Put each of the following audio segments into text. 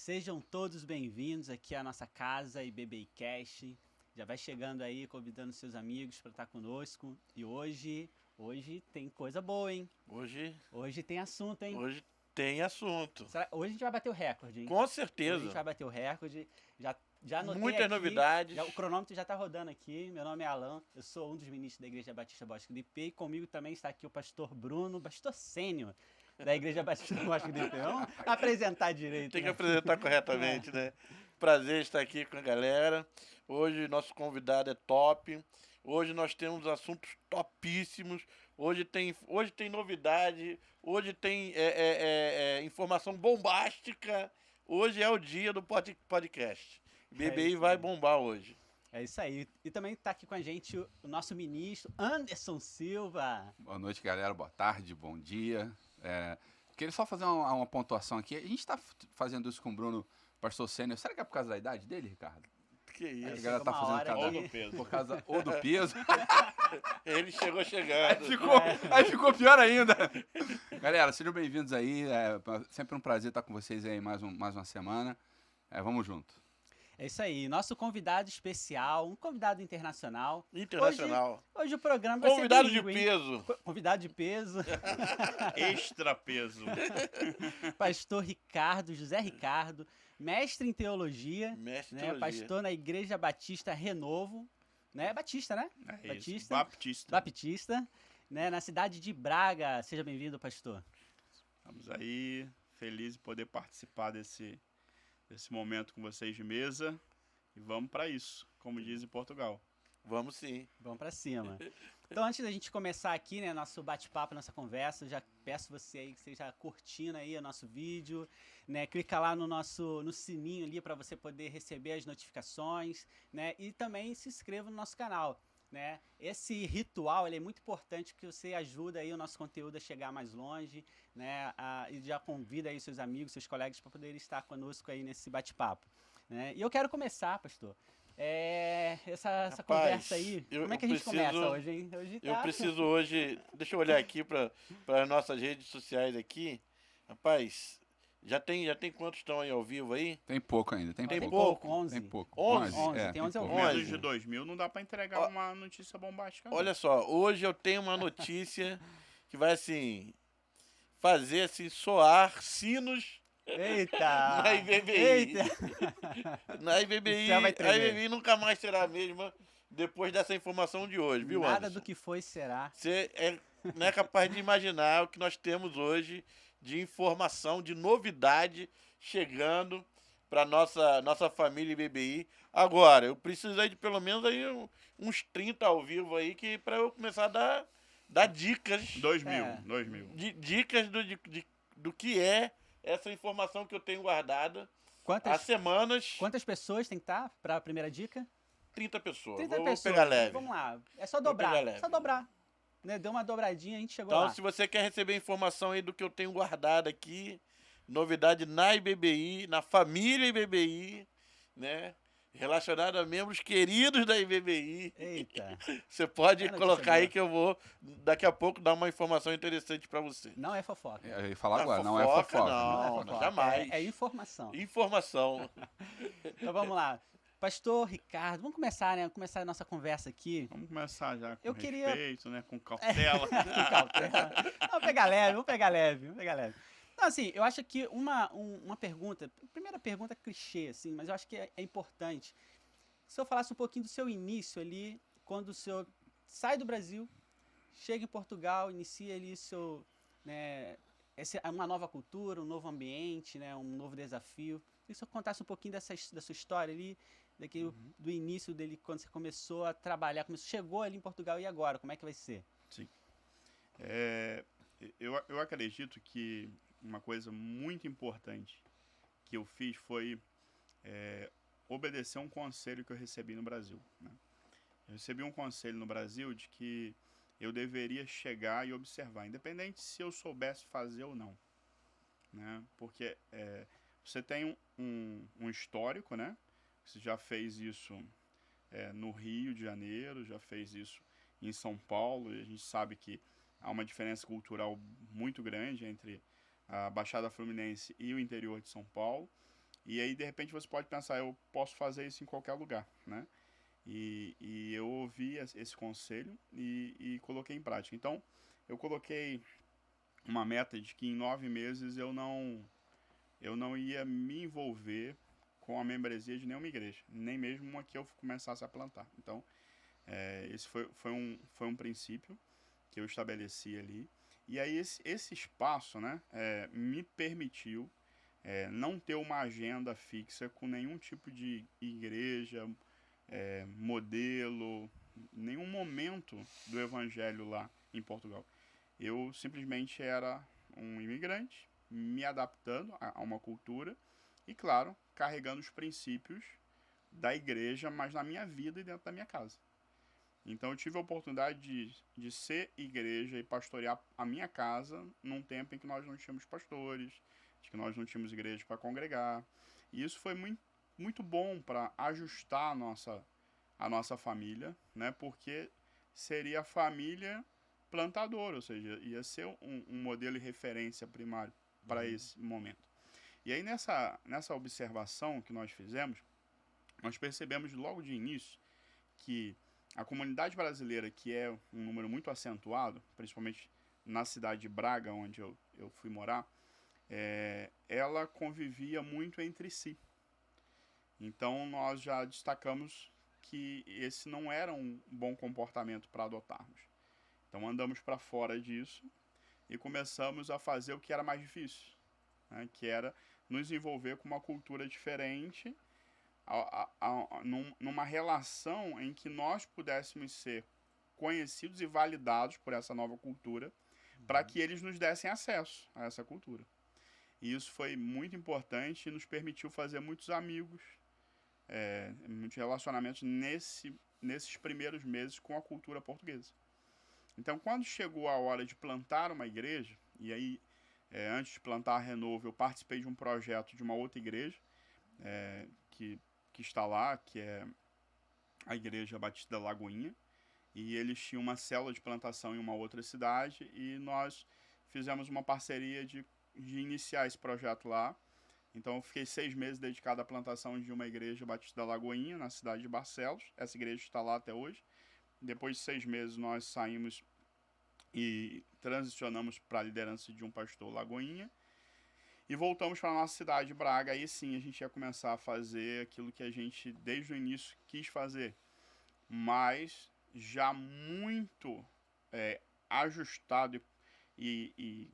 Sejam todos bem-vindos aqui à nossa casa IBBcast. Já vai chegando aí, convidando seus amigos para estar conosco. E hoje tem coisa boa, hein? Hoje tem assunto, hein? Hoje tem assunto. Hoje a gente vai bater o recorde, hein? Com Hoje a certeza. gente vai bater o recorde. Já anotei Muitas aqui, novidades. o cronômetro já está rodando aqui. Meu nome é Alan, eu sou um dos ministros da Igreja Batista Bosque do IP. E comigo também está aqui o pastor Bruno, pastor sênior da Igreja Batista Bosque do IP. Vamos apresentar direito. Tem que né? apresentar corretamente, né? Prazer estar aqui com a galera. Hoje nosso convidado é top. Hoje nós temos assuntos topíssimos. Hoje tem novidade. Hoje tem informação bombástica. Hoje é o dia do podcast. BBI vai bombar hoje. É isso aí. E também está aqui com a gente o nosso ministro, Anderson Silva. Boa noite, galera. Boa tarde, bom dia. Queria só fazer uma pontuação aqui. A gente está fazendo isso com o Bruno, pastor sênior. Será que é por causa da idade dele, Ricardo? Que isso? A galera tá fazendo cada Ou do peso. por causa ou do peso. Ele chegou chegando. Aí ficou pior ainda. Galera, sejam bem-vindos aí. Sempre um prazer estar com vocês aí mais uma semana. Vamos junto. É isso aí. Nosso convidado especial, um convidado internacional. Hoje o programa vai Convidado ser de peso. Convidado de peso. Extra peso. Pastor Ricardo, José Ricardo, mestre em teologia. Pastor na Igreja Batista Renovo. Né? Batista, né? Baptista. Né? Na cidade de Braga. Seja bem-vindo, pastor. Estamos aí, felizes de poder participar desse momento com vocês de mesa. E vamos para isso, como diz em Portugal. Vamos sim. Vamos para cima. Então, antes da gente começar aqui, né, nosso bate-papo, nossa conversa, eu já peço você aí que esteja curtindo aí o nosso vídeo, né, clica lá no sininho ali para você poder receber as notificações, né, e também se inscreva no nosso canal, né. Esse ritual, ele é muito importante porque você ajuda aí o nosso conteúdo a chegar mais longe, né, e já convida aí seus amigos, seus colegas para poderem estar conosco aí nesse bate-papo, né. E eu quero começar, pastor, essa conversa aí, como é que a gente começa hoje, hein? Eu preciso hoje, deixa eu olhar aqui para as nossas redes sociais aqui. Rapaz, já tem quantos estão aí ao vivo aí? Tem pouco ainda, tem pouco. 11. Tem pouco. 11. Tem 11 ao vivo. Menos de 2.000 não dá para entregar uma notícia bombástica. Não. Olha só, hoje eu tenho uma notícia que vai assim fazer assim soar sinos. Eita! Na IBBI. Eita! Na IBBI, a IBBI nunca mais será a mesma depois dessa informação de hoje, viu, Nada Anderson? do que foi será. Você não é capaz de imaginar o que nós temos hoje de informação, de novidade chegando para nossa família IBBI. Agora, eu preciso aí de pelo menos aí uns 30 ao vivo aí para eu começar a dar dicas. 2.000. Dicas do que é essa informação que eu tenho guardada há semanas. Quantas pessoas tem que estar para a primeira dica? 30 pessoas. 30 Vou pessoas. pegar leve. Vamos lá. É só dobrar. Só dobrar. Né? Deu uma dobradinha, a gente chegou lá. Então, se você quer receber informação aí do que eu tenho guardado aqui, novidade na IBBI, na família IBBI, né? Relacionado a membros queridos da IBBI. Eita. Você pode colocar aí que eu vou, daqui a pouco, dar uma informação interessante para você. Não é fofoca. Eu ia falar agora, não é fofoca. Não, jamais. É informação. Informação. Então vamos lá. Pastor Ricardo, vamos começar, né? Vamos começar a nossa conversa aqui. Vamos começar já com respeito, respeito, né? Com cautela. Com cautela. Vamos pegar leve. Então, assim, eu acho que uma pergunta, primeira pergunta clichê, assim, mas eu acho que é importante. Se eu falasse um pouquinho do seu início ali, quando o senhor sai do Brasil, chega em Portugal, inicia ali uma nova cultura, um novo ambiente, né, um novo desafio. E se eu contasse um pouquinho da sua história ali, do início dele, quando você começou a trabalhar, chegou ali em Portugal, e agora? Como é que vai ser? Sim. Eu acredito que uma coisa muito importante que eu fiz foi obedecer um conselho que eu recebi no Brasil. Né? Eu recebi um conselho no Brasil de que eu deveria chegar e observar, independente se eu soubesse fazer ou não. Né? Porque você tem um histórico, né? Você já fez isso no Rio de Janeiro, já fez isso em São Paulo, e a gente sabe que há uma diferença cultural muito grande entre a Baixada Fluminense e o interior de São Paulo. E aí, de repente, você pode pensar, eu posso fazer isso em qualquer lugar, né? E eu ouvi esse conselho e coloquei em prática. Então, eu coloquei uma meta de que em 9 meses eu não ia me envolver com a membresia de nenhuma igreja, nem mesmo uma que eu começasse a plantar. Então, esse foi um princípio que eu estabeleci ali. E aí esse espaço, né, me permitiu não ter uma agenda fixa com nenhum tipo de igreja, modelo, nenhum momento do evangelho lá em Portugal. Eu simplesmente era um imigrante, me adaptando a uma cultura e, claro, carregando os princípios da igreja, mas na minha vida e dentro da minha casa. Então eu tive a oportunidade de ser igreja e pastorear a minha casa num tempo em que nós não tínhamos pastores, de que nós não tínhamos igreja para congregar. E isso foi muito, muito bom para ajustar a nossa família, né? Porque seria a família plantadora, ou seja, ia ser um modelo e referência primário para esse momento. E aí nessa observação que nós fizemos, nós percebemos logo de início que a comunidade brasileira, que é um número muito acentuado, principalmente na cidade de Braga, onde eu fui morar, ela convivia muito entre si. Então nós já destacamos que esse não era um bom comportamento para adotarmos. Então andamos para fora disso e começamos a fazer o que era mais difícil, né? Que era nos envolver com uma cultura diferente, numa relação em que nós pudéssemos ser conhecidos e validados por essa nova cultura, para que eles nos dessem acesso a essa cultura. E isso foi muito importante e nos permitiu fazer muitos amigos, muitos relacionamentos nesses primeiros meses com a cultura portuguesa. Então, quando chegou a hora de plantar uma igreja, e aí, antes de plantar a Renovo, eu participei de um projeto de uma outra igreja, que está lá, que é a Igreja Batista da Lagoinha, e eles tinham uma célula de plantação em uma outra cidade, e nós fizemos uma parceria de iniciar esse projeto lá. Então, eu fiquei 6 meses dedicado à plantação de uma Igreja Batista da Lagoinha, na cidade de Barcelos. Essa igreja está lá até hoje. Depois de 6 meses, nós saímos e transicionamos para a liderança de um pastor Lagoinha. E voltamos para a nossa cidade, Braga. Aí sim, a gente ia começar a fazer aquilo que a gente, desde o início, quis fazer. Mas já muito ajustado e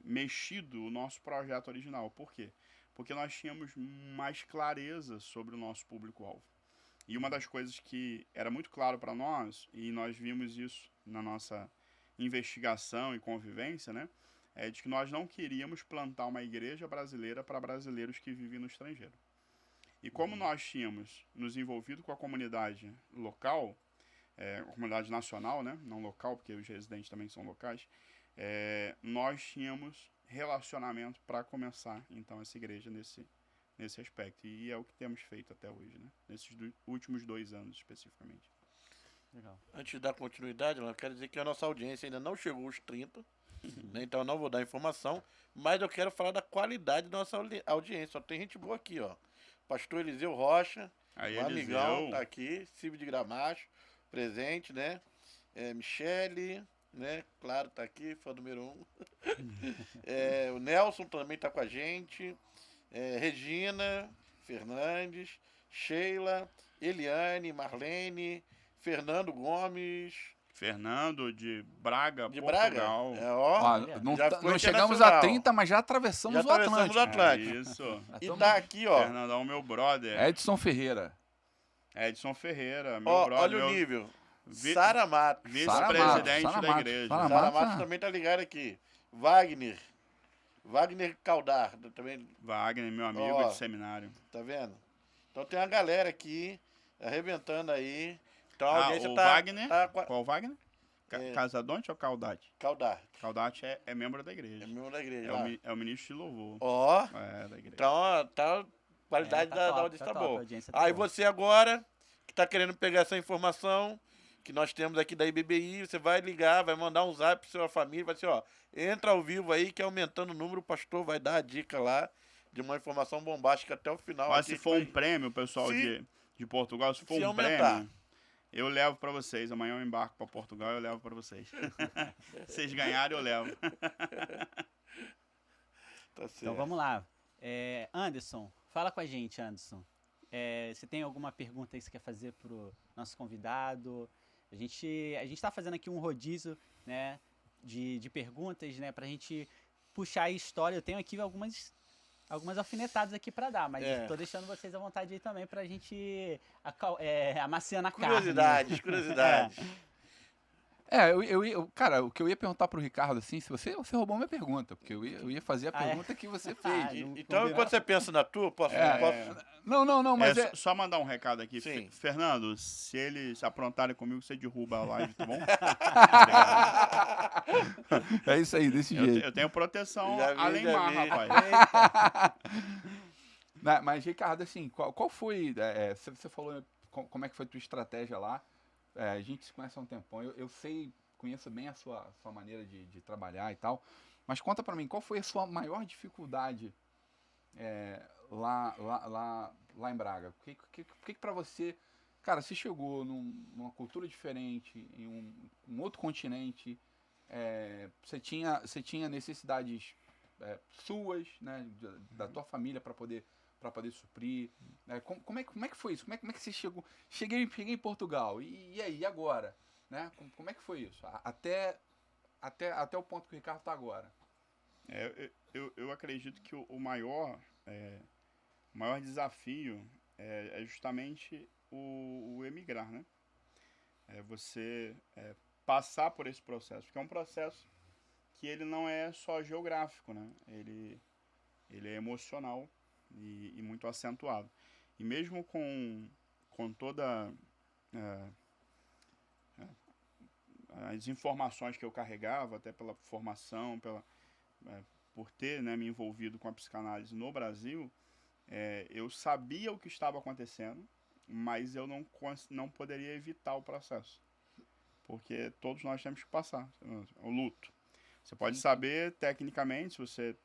mexido o nosso projeto original. Por quê? Porque nós tínhamos mais clareza sobre o nosso público-alvo. E uma das coisas que era muito claro para nós, e nós vimos isso na nossa investigação e convivência, né, é de que nós não queríamos plantar uma igreja brasileira para brasileiros que vivem no estrangeiro. E como nós tínhamos nos envolvido com a comunidade local, a comunidade nacional, né, não local, porque os residentes também são locais, nós tínhamos relacionamento para começar, então, essa igreja nesse aspecto. E é o que temos feito até hoje, né? Nesses últimos 2 anos, especificamente. Legal. Antes de dar continuidade, eu quero dizer que a nossa audiência ainda não chegou aos 30, né? Então eu não vou dar informação, mas eu quero falar da qualidade da nossa audiência. Só tem gente boa aqui, ó. Pastor Eliseu Rocha, Aí, o amigão, Eliseu, tá aqui. Silvio de Gramacho, presente, né? Michele, né? Claro, tá aqui, fã número 1. O Nelson também tá com a gente. Regina Fernandes, Sheila, Eliane, Marlene, Fernando Gomes. Fernando de Braga, De Portugal. Braga? Ó, não, já ficou não chegamos a internacional. 30, mas já atravessamos Já o atravessamos Atlântico. o Atlântico. Isso. Já E tamo- tá aqui, ó. Fernandão, meu brother. Edson Ferreira. Edson Ferreira, meu Ó, brother. olha o meu nível. vi- Sara Matos. vice-presidente Sara da Matos, igreja. Sara Sara Matos, Matos também tá ligado aqui. Wagner Caldar, também, Wagner, meu amigo Ó. de seminário. tá vendo? Então tem uma galera aqui, arrebentando aí. Então a audiência o tá... Wagner? tá Qual Wagner? É. Casadonte ou Caldate? Caldar, Caldate é membro da é igreja. membro da igreja É lá. o ministro de louvor. Ó, Da igreja. então ó, tá... a qualidade Tá da top, audiência tá top, a boa. audiência tá Aí boa. você agora, que tá querendo pegar essa informação que nós temos aqui da IBBI, você vai ligar, vai mandar um zap pra sua família, vai ser, ó, entra ao vivo aí que aumentando o número, o pastor vai dar a dica lá, de uma informação bombástica até o final. Mas Aqui se a gente for um vai- prêmio, pessoal Se- de Portugal, se for se um aumentar. prêmio, eu levo pra vocês. Amanhã eu embarco pra Portugal e eu levo pra vocês. Vocês ganharem, eu levo. Tá certo. Então vamos lá. Anderson, fala com a gente, Anderson. Você tem alguma pergunta aí que você quer fazer pro nosso convidado? A gente tá fazendo aqui um rodízio, né, de perguntas, né, pra gente puxar a história. Eu tenho aqui algumas alfinetadas aqui pra dar, mas tô deixando vocês à vontade aí também pra gente amaciando a carne. Curiosidades. Cara, o que eu ia perguntar pro Ricardo, assim, se você roubou minha pergunta, porque eu ia fazer a pergunta que você fez. Não Então, combinou. enquanto você pensa na tua, posso... Não, mas Só mandar um recado aqui. Sim. Fernando, se eles aprontarem comigo, você derruba a live, tá bom? é isso aí, desse jeito. Eu tenho proteção Já vi, além já mar, vi. rapaz. Mas, Ricardo, assim, qual foi... você falou como é que foi a tua estratégia lá. A gente se conhece há um tempão. Eu conheço bem a sua maneira de trabalhar e tal. Mas conta pra mim, qual foi a sua maior dificuldade lá em Braga? Por que pra você... Cara, você chegou numa cultura diferente, em um outro continente, você tinha necessidades suas, né, da tua família para poder suprir. Como é que foi isso? Como é que você chegou? Cheguei em Portugal, e aí, e agora? Né? Como é que foi isso? Até o ponto que o Ricardo está agora. Eu acredito que o maior desafio é justamente o emigrar, né? Você passar por esse processo, porque é um processo que ele não é só geográfico, né? Ele é emocional e muito acentuado. E mesmo com toda as informações que eu carregava, até pela formação, por ter, né, me envolvido com a psicanálise no Brasil, eu sabia o que estava acontecendo, mas eu não poderia evitar o processo. Porque todos nós temos que passar o luto. Você pode saber, tecnicamente, se você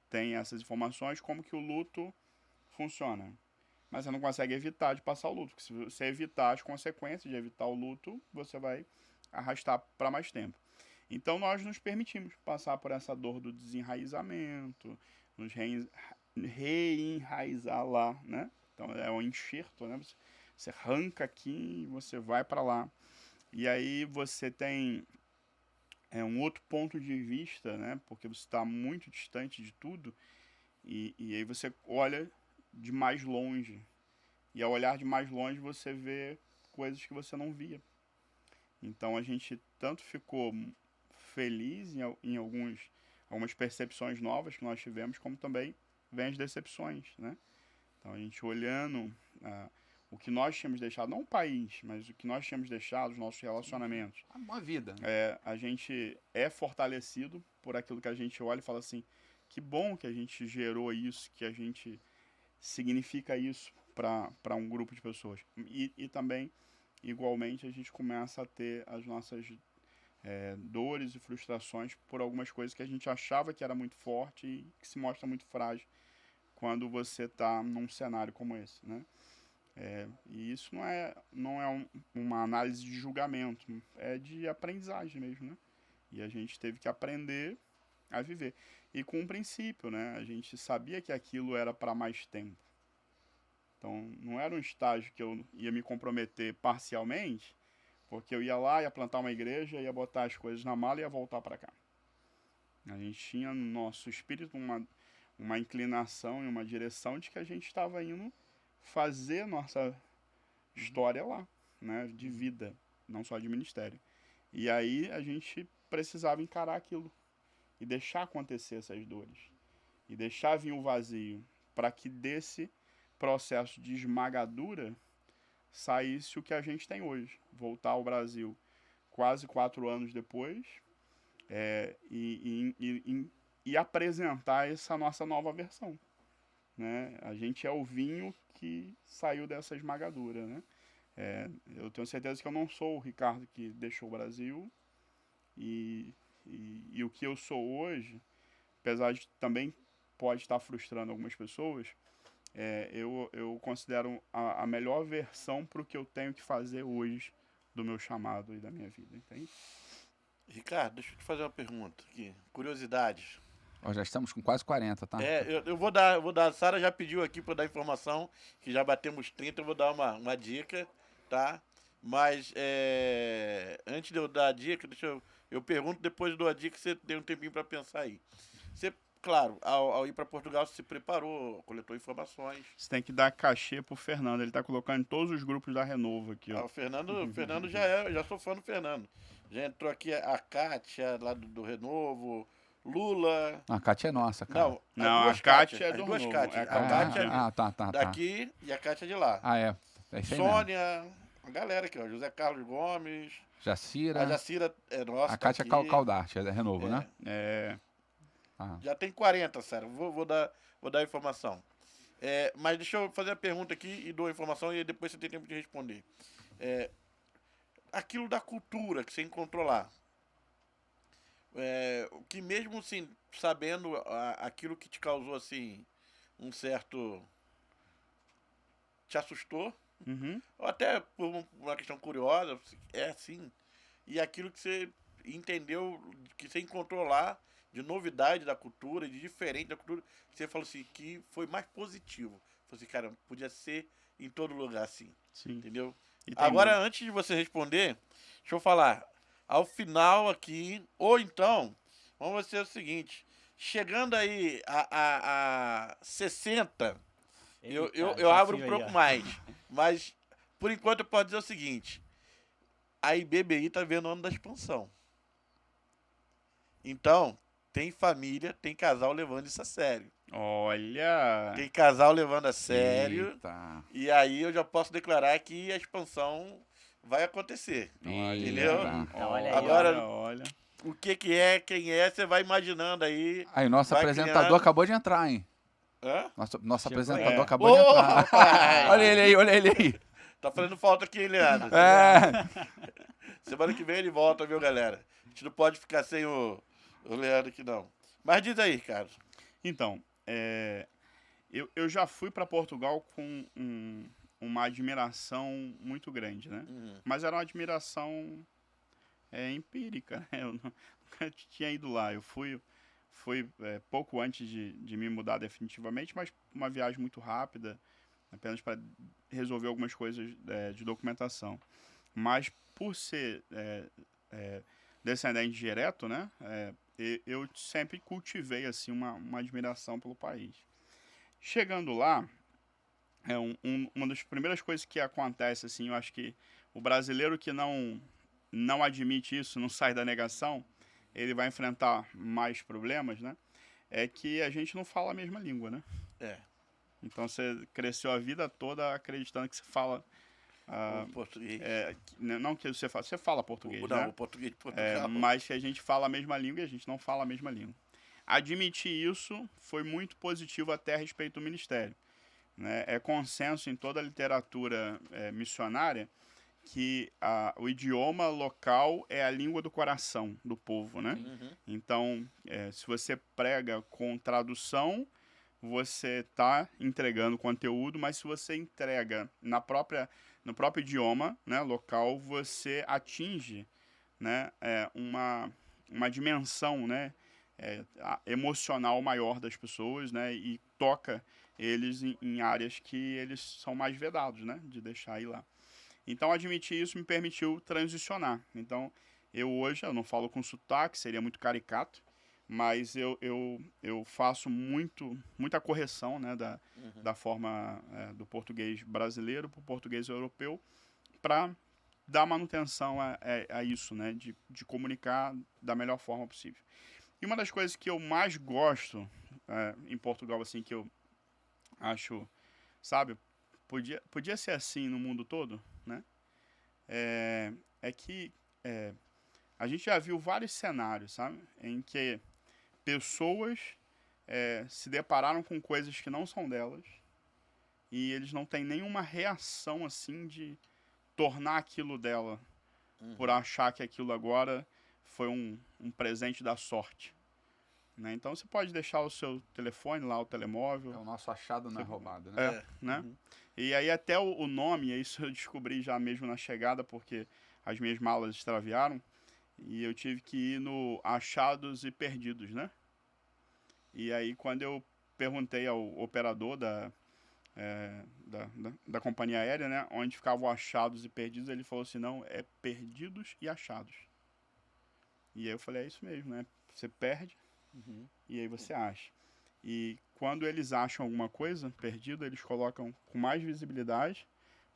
tem essas informações, como que o luto funciona. Mas você não consegue evitar de passar o luto. Porque se você evitar as consequências de evitar o luto, você vai arrastar para mais tempo. Então nós nos permitimos passar por essa dor do desenraizamento, nos reenraizar lá, né? Então é um enxerto, né? Você arranca aqui e você vai para lá. E aí você tem um outro ponto de vista, né? Porque você está muito distante de tudo. E aí você olha de mais longe. E ao olhar de mais longe você vê coisas que você não via. Então a gente tanto ficou feliz em algumas percepções novas que nós tivemos, como também vem as decepções, né? Então a gente olhando o que nós tínhamos deixado, não o país, mas o que nós tínhamos deixado, os nossos relacionamentos. Uma vida. Né? A gente é fortalecido por aquilo que a gente olha e fala assim, que bom que a gente gerou isso, que a gente significa isso para um grupo de pessoas. E também, igualmente, a gente começa a ter as nossas dores e frustrações por algumas coisas que a gente achava que era muito forte e que se mostra muito frágil quando você está num cenário como esse, né? E isso não é uma análise de julgamento, é de aprendizagem mesmo, né? E a gente teve que aprender a viver. E com um princípio, né? A gente sabia que aquilo era para mais tempo. Então, não era um estágio que eu ia me comprometer parcialmente, porque eu ia lá, ia plantar uma igreja, ia botar as coisas na mala e ia voltar para cá. A gente tinha no nosso espírito uma inclinação e uma direção de que a gente estava indo fazer nossa história lá, né, de vida, não só de ministério. E aí a gente precisava encarar aquilo e deixar acontecer essas dores e deixar vir o vazio para que desse processo de esmagadura saísse o que a gente tem hoje, voltar ao Brasil quase 4 anos depois e apresentar essa nossa nova versão. Né? A gente é o vinho que saiu dessa esmagadura, né? Eu tenho certeza que eu não sou o Ricardo que deixou o Brasil e o que eu sou hoje, apesar de também pode estar frustrando algumas pessoas, eu considero a melhor versão para o que eu tenho que fazer hoje do meu chamado e da minha vida, entende? Ricardo, deixa eu te fazer uma pergunta aqui. Curiosidades. Ó, já estamos com quase 40, tá? Eu vou dar. A Sara já pediu aqui para dar informação, que já batemos 30, eu vou dar uma dica, tá? Mas antes de eu dar a dica, eu pergunto, depois eu dou a dica, você tem um tempinho para pensar aí. Você, claro, ao ir para Portugal, você se preparou, coletou informações. Você tem que dar cachê pro Fernando, ele tá colocando em todos os grupos da Renovo aqui, ó. O Fernando já sou fã do Fernando. Já entrou aqui a Kátia, lá do Renovo, Lula. A Kátia é nossa, cara. Não, duas a Kátia é as do duas Renovo, Kátia. é a A Kátia tá. daqui e a Kátia de lá. Ah, é. É isso aí mesmo. Sônia, a galera aqui, ó. José Carlos Gomes. Jacira. A Jacira é nossa. A Kátia tá aqui. Caldarte, é Renovo, né? Ah. Já tem 40, sério. Vou dar a informação. Mas deixa eu fazer a pergunta aqui e dou a informação e depois você tem tempo de responder. Aquilo da cultura que você encontrou lá. Que mesmo assim, sabendo aquilo que te causou assim um certo... te assustou, Uhum. ou até por uma questão curiosa, é assim, e aquilo que você entendeu, que você encontrou lá, de novidade da cultura, de diferente da cultura, que você falou assim, que foi mais positivo. Falei assim, cara, podia ser em todo lugar assim, Sim. entendeu? E tem Agora, antes de você responder, deixa eu falar, ao final aqui, ou então, vamos fazer o seguinte, chegando aí a 60... Eu abro um pouco mais. Mas, por enquanto, eu posso dizer o seguinte. A IBBI tá vendo o ano da expansão. Então, tem família, tem casal levando isso a sério. Olha! Tem casal levando a sério. Eita. E aí eu já posso declarar que a expansão vai acontecer. Entendeu? Olha aí, Agora, olha. o que é, quem é, você vai imaginando aí. Aí, nosso Vai apresentador criando. acabou de entrar, hein? Hã? Nosso Chegou, apresentador é. acabou de entrar. Rapaz! Olha ele aí. Tá fazendo falta aqui, hein, Leandro? Semana que vem ele volta, viu, galera? A gente não pode ficar sem o Leandro aqui, não. Mas diz aí, cara. Então, eu já fui para Portugal com uma admiração muito grande, né? Mas era uma admiração empírica, né? Eu nunca tinha ido lá. Eu fui pouco antes de me mudar definitivamente, mas uma viagem muito rápida, apenas para resolver algumas coisas de documentação. Mas por ser descendente direto, né? Eu sempre cultivei assim uma admiração pelo país. Chegando lá, uma das primeiras coisas que acontece, assim, eu acho que o brasileiro que não admite isso, não sai da negação, ele vai enfrentar mais problemas, né? É que a gente não fala a mesma língua, né? Então você cresceu a vida toda acreditando que você fala... o português. Não que você fala português, Não, né? o português de Portugal. Mas que a gente fala a mesma língua e a gente não fala a mesma língua. Admitir isso foi muito positivo até a respeito do ministério, né? É consenso em toda a literatura missionária que o idioma local é a língua do coração do povo, né? Então, se você prega com tradução, você está entregando conteúdo, mas se você entrega no próprio idioma, né, local, você atinge, né, uma dimensão, né, emocional maior das pessoas, né, e toca eles em áreas que eles são mais vedados, né, de deixar ir lá. Então, admitir isso me permitiu transicionar. Então, hoje eu não falo com sotaque, seria muito caricato, mas eu faço muita correção, né, da forma do português brasileiro para o português europeu, para dar manutenção a isso, né, de comunicar da melhor forma possível. E uma das coisas que eu mais gosto em Portugal, assim, que eu acho, sabe, podia ser assim no mundo todo, né, é que a gente já viu vários cenários, sabe, em que pessoas se depararam com coisas que não são delas e eles não têm nenhuma reação assim de tornar aquilo dela por achar que aquilo agora foi um presente da sorte. né? Então você pode deixar o seu telefone lá, o telemóvel, É o nosso achado não é roubado, né? É. né? E aí até o nome, isso eu descobri já mesmo na chegada, porque as minhas malas extraviaram e eu tive que ir no Achados e Perdidos, né? E aí quando eu perguntei ao operador da companhia aérea, né, onde ficavam Achados e Perdidos, ele falou assim, não, é Perdidos e Achados. E aí eu falei, é isso mesmo, né? Você perde e aí você acha. E quando eles acham alguma coisa perdida, eles colocam com mais visibilidade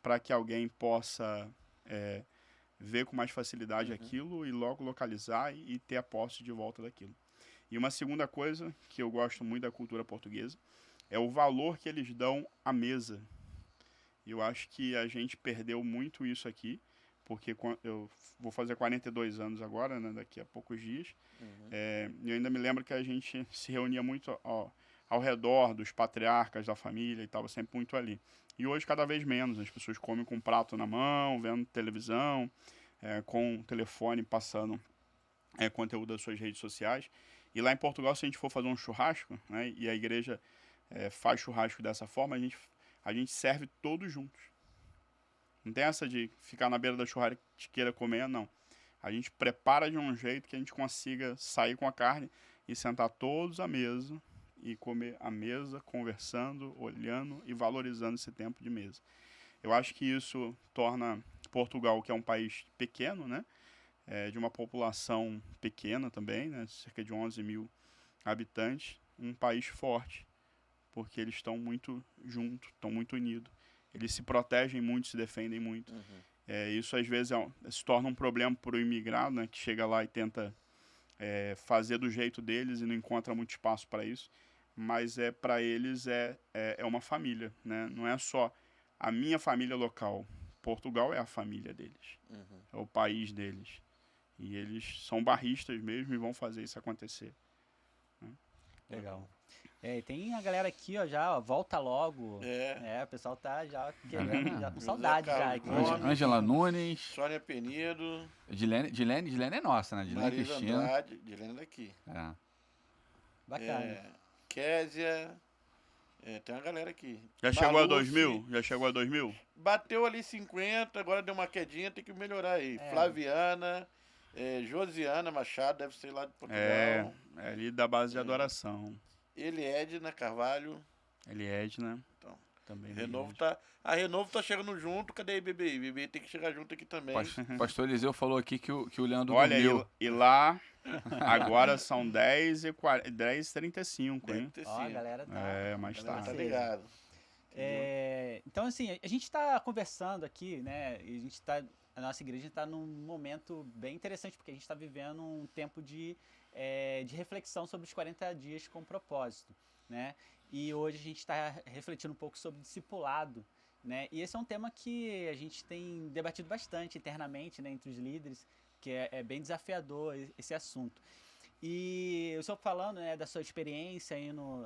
para que alguém possa ver com mais facilidade aquilo e logo localizar e ter a posse de volta daquilo. E uma segunda coisa que eu gosto muito da cultura portuguesa é o valor que eles dão à mesa. Eu acho que a gente perdeu muito isso aqui, porque eu vou fazer 42 anos agora, né, daqui a poucos dias. Eu ainda me lembro que a gente se reunia muito ao redor dos patriarcas da família e estava sempre muito ali. E hoje cada vez menos, as pessoas comem com um prato na mão, vendo televisão, com o telefone passando conteúdo das suas redes sociais. E lá em Portugal, se a gente for fazer um churrasco, né, e a igreja faz churrasco dessa forma, a gente serve todos juntos. Não tem essa de ficar na beira da churrasqueira comendo, não. A gente prepara de um jeito que a gente consiga sair com a carne e sentar todos à mesa e comer à mesa, conversando, olhando e valorizando esse tempo de mesa. Eu acho que isso torna Portugal, que é um país pequeno, né, de uma população pequena também, né, cerca de 11 mil habitantes, um país forte, porque eles estão muito juntos, estão muito unidos. Eles se protegem muito, se defendem muito. Isso às vezes se torna um problema para o imigrado, né, que chega lá e tenta fazer do jeito deles e não encontra muito espaço para isso. Mas para eles é uma família, né? Não é só a minha família local. Portugal é a família deles, é o país deles. E eles são barristas mesmo e vão fazer isso acontecer. Legal. E tem a galera aqui, ó, já, ó, volta logo. O pessoal tá já querendo, já com saudade já aqui. Ângela Nunes, Sônia Penido, Dilene é nossa, né? Dilene Marisa Cristina. Andrade, Dilene daqui. Bacana. Késia, tem uma galera aqui. Já chegou a Maluf, 2000? Já chegou a 2000? Bateu ali 50, agora deu uma quedinha, tem que melhorar aí. Flaviana, Josiana Machado, deve ser lá de Portugal. É ali da base de adoração. Eliedna Carvalho. Eliedna. Então, Também. a Renovo tá chegando junto, cadê a BBI? BBI tem que chegar junto aqui também. Pastor Eliseu falou aqui que o Leandro Olha, dormiu. e lá, agora são 10h35, hein? Ó, a galera tá... Mais Tá tarde. ligado. Então, assim, a gente tá conversando aqui, né? E a nossa igreja está num momento bem interessante, porque a gente está vivendo um tempo de reflexão sobre os 40 dias com propósito, né? E hoje a gente está refletindo um pouco sobre discipulado, né? E esse é um tema que a gente tem debatido bastante internamente, né, entre os líderes, que é bem desafiador esse assunto. E eu estou falando, né, da sua experiência indo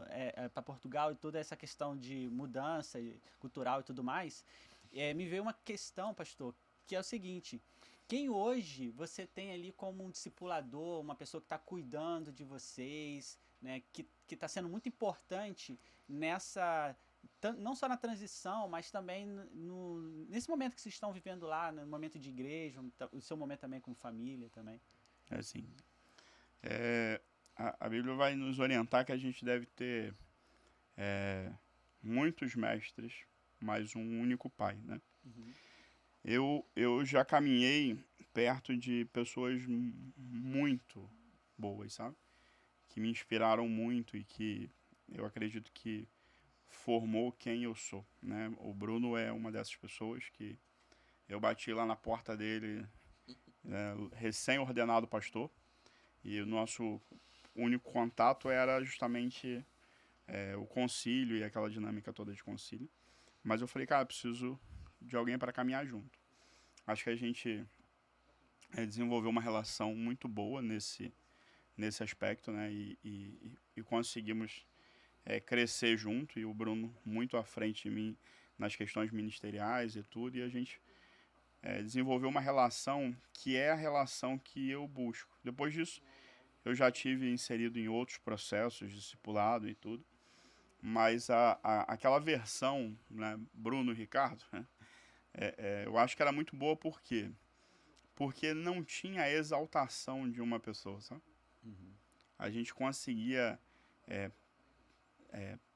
para Portugal e toda essa questão de mudança cultural e tudo mais, me veio uma questão, pastor, que é o seguinte: quem hoje você tem ali como um discipulador, uma pessoa que está cuidando de vocês, né, que está sendo muito importante nessa, não só na transição, mas também nesse momento que vocês estão vivendo lá, no momento de igreja, o seu momento também como família também? Assim, a Bíblia vai nos orientar que a gente deve ter muitos mestres, mas um único pai, né? Eu já caminhei perto de pessoas muito boas, sabe? Que me inspiraram muito e que eu acredito que formou quem eu sou, né? O Bruno é uma dessas pessoas que eu bati lá na porta dele, recém-ordenado pastor, e o nosso único contato era justamente o concílio e aquela dinâmica toda de concílio. Mas eu falei, cara, preciso de alguém para caminhar junto. Acho que a gente desenvolveu uma relação muito boa nesse aspecto, né? E conseguimos crescer junto, e o Bruno muito à frente de mim nas questões ministeriais e tudo, e a gente desenvolveu uma relação que é a relação que eu busco. Depois disso, eu já tive inserido em outros processos, discipulado e tudo, mas aquela versão, né, Bruno e Ricardo, né, eu acho que era muito boa, por quê? Porque não tinha a exaltação de uma pessoa, sabe? A gente conseguia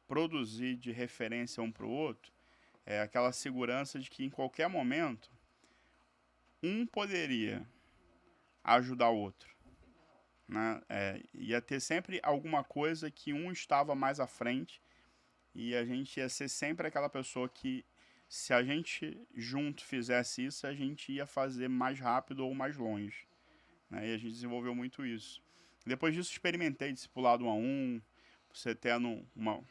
produzir de referência um para o outro aquela segurança de que em qualquer momento um poderia ajudar o outro, né? Ia ter sempre alguma coisa que um estava mais à frente e a gente ia ser sempre aquela pessoa que, se a gente junto fizesse isso, a gente ia fazer mais rápido ou mais longe, né? E a gente desenvolveu muito isso. Depois disso, experimentei discipulado 1 a 1, você tendo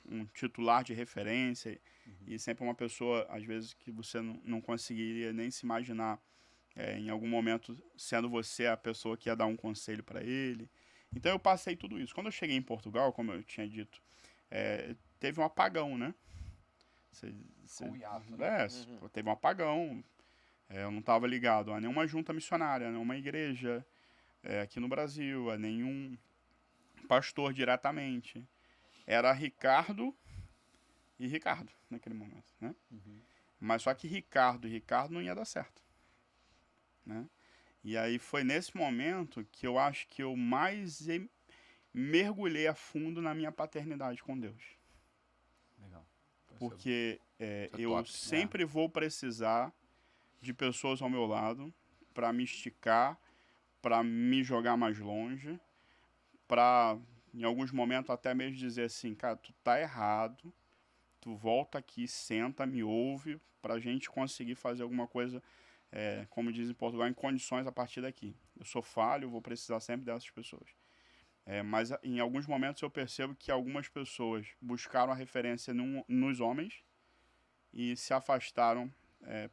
um titular de referência e sempre uma pessoa, às vezes, que você não conseguiria nem se imaginar em algum momento sendo você a pessoa que ia dar um conselho para ele. Então eu passei tudo isso. Quando eu cheguei em Portugal, como eu tinha dito, teve um apagão, né? Com o hiato, né? Teve um apagão. Eu não estava ligado a nenhuma junta missionária, a nenhuma igreja aqui no Brasil, a nenhum pastor diretamente. Era Ricardo e Ricardo naquele momento, né? Mas só que Ricardo e Ricardo não ia dar certo, né? E aí foi nesse momento que eu acho que eu mais mergulhei a fundo na minha paternidade com Deus. Legal. Porque eu top, sempre vou precisar de pessoas ao meu lado para me esticar, para me jogar mais longe, para, em alguns momentos, até mesmo dizer assim, cara, tu tá errado, tu volta aqui, senta, me ouve, pra gente conseguir fazer alguma coisa, como diz em Portugal, em condições a partir daqui. Eu sou falho, vou precisar sempre dessas pessoas. Mas em alguns momentos eu percebo que algumas pessoas buscaram a referência nos homens e se afastaram,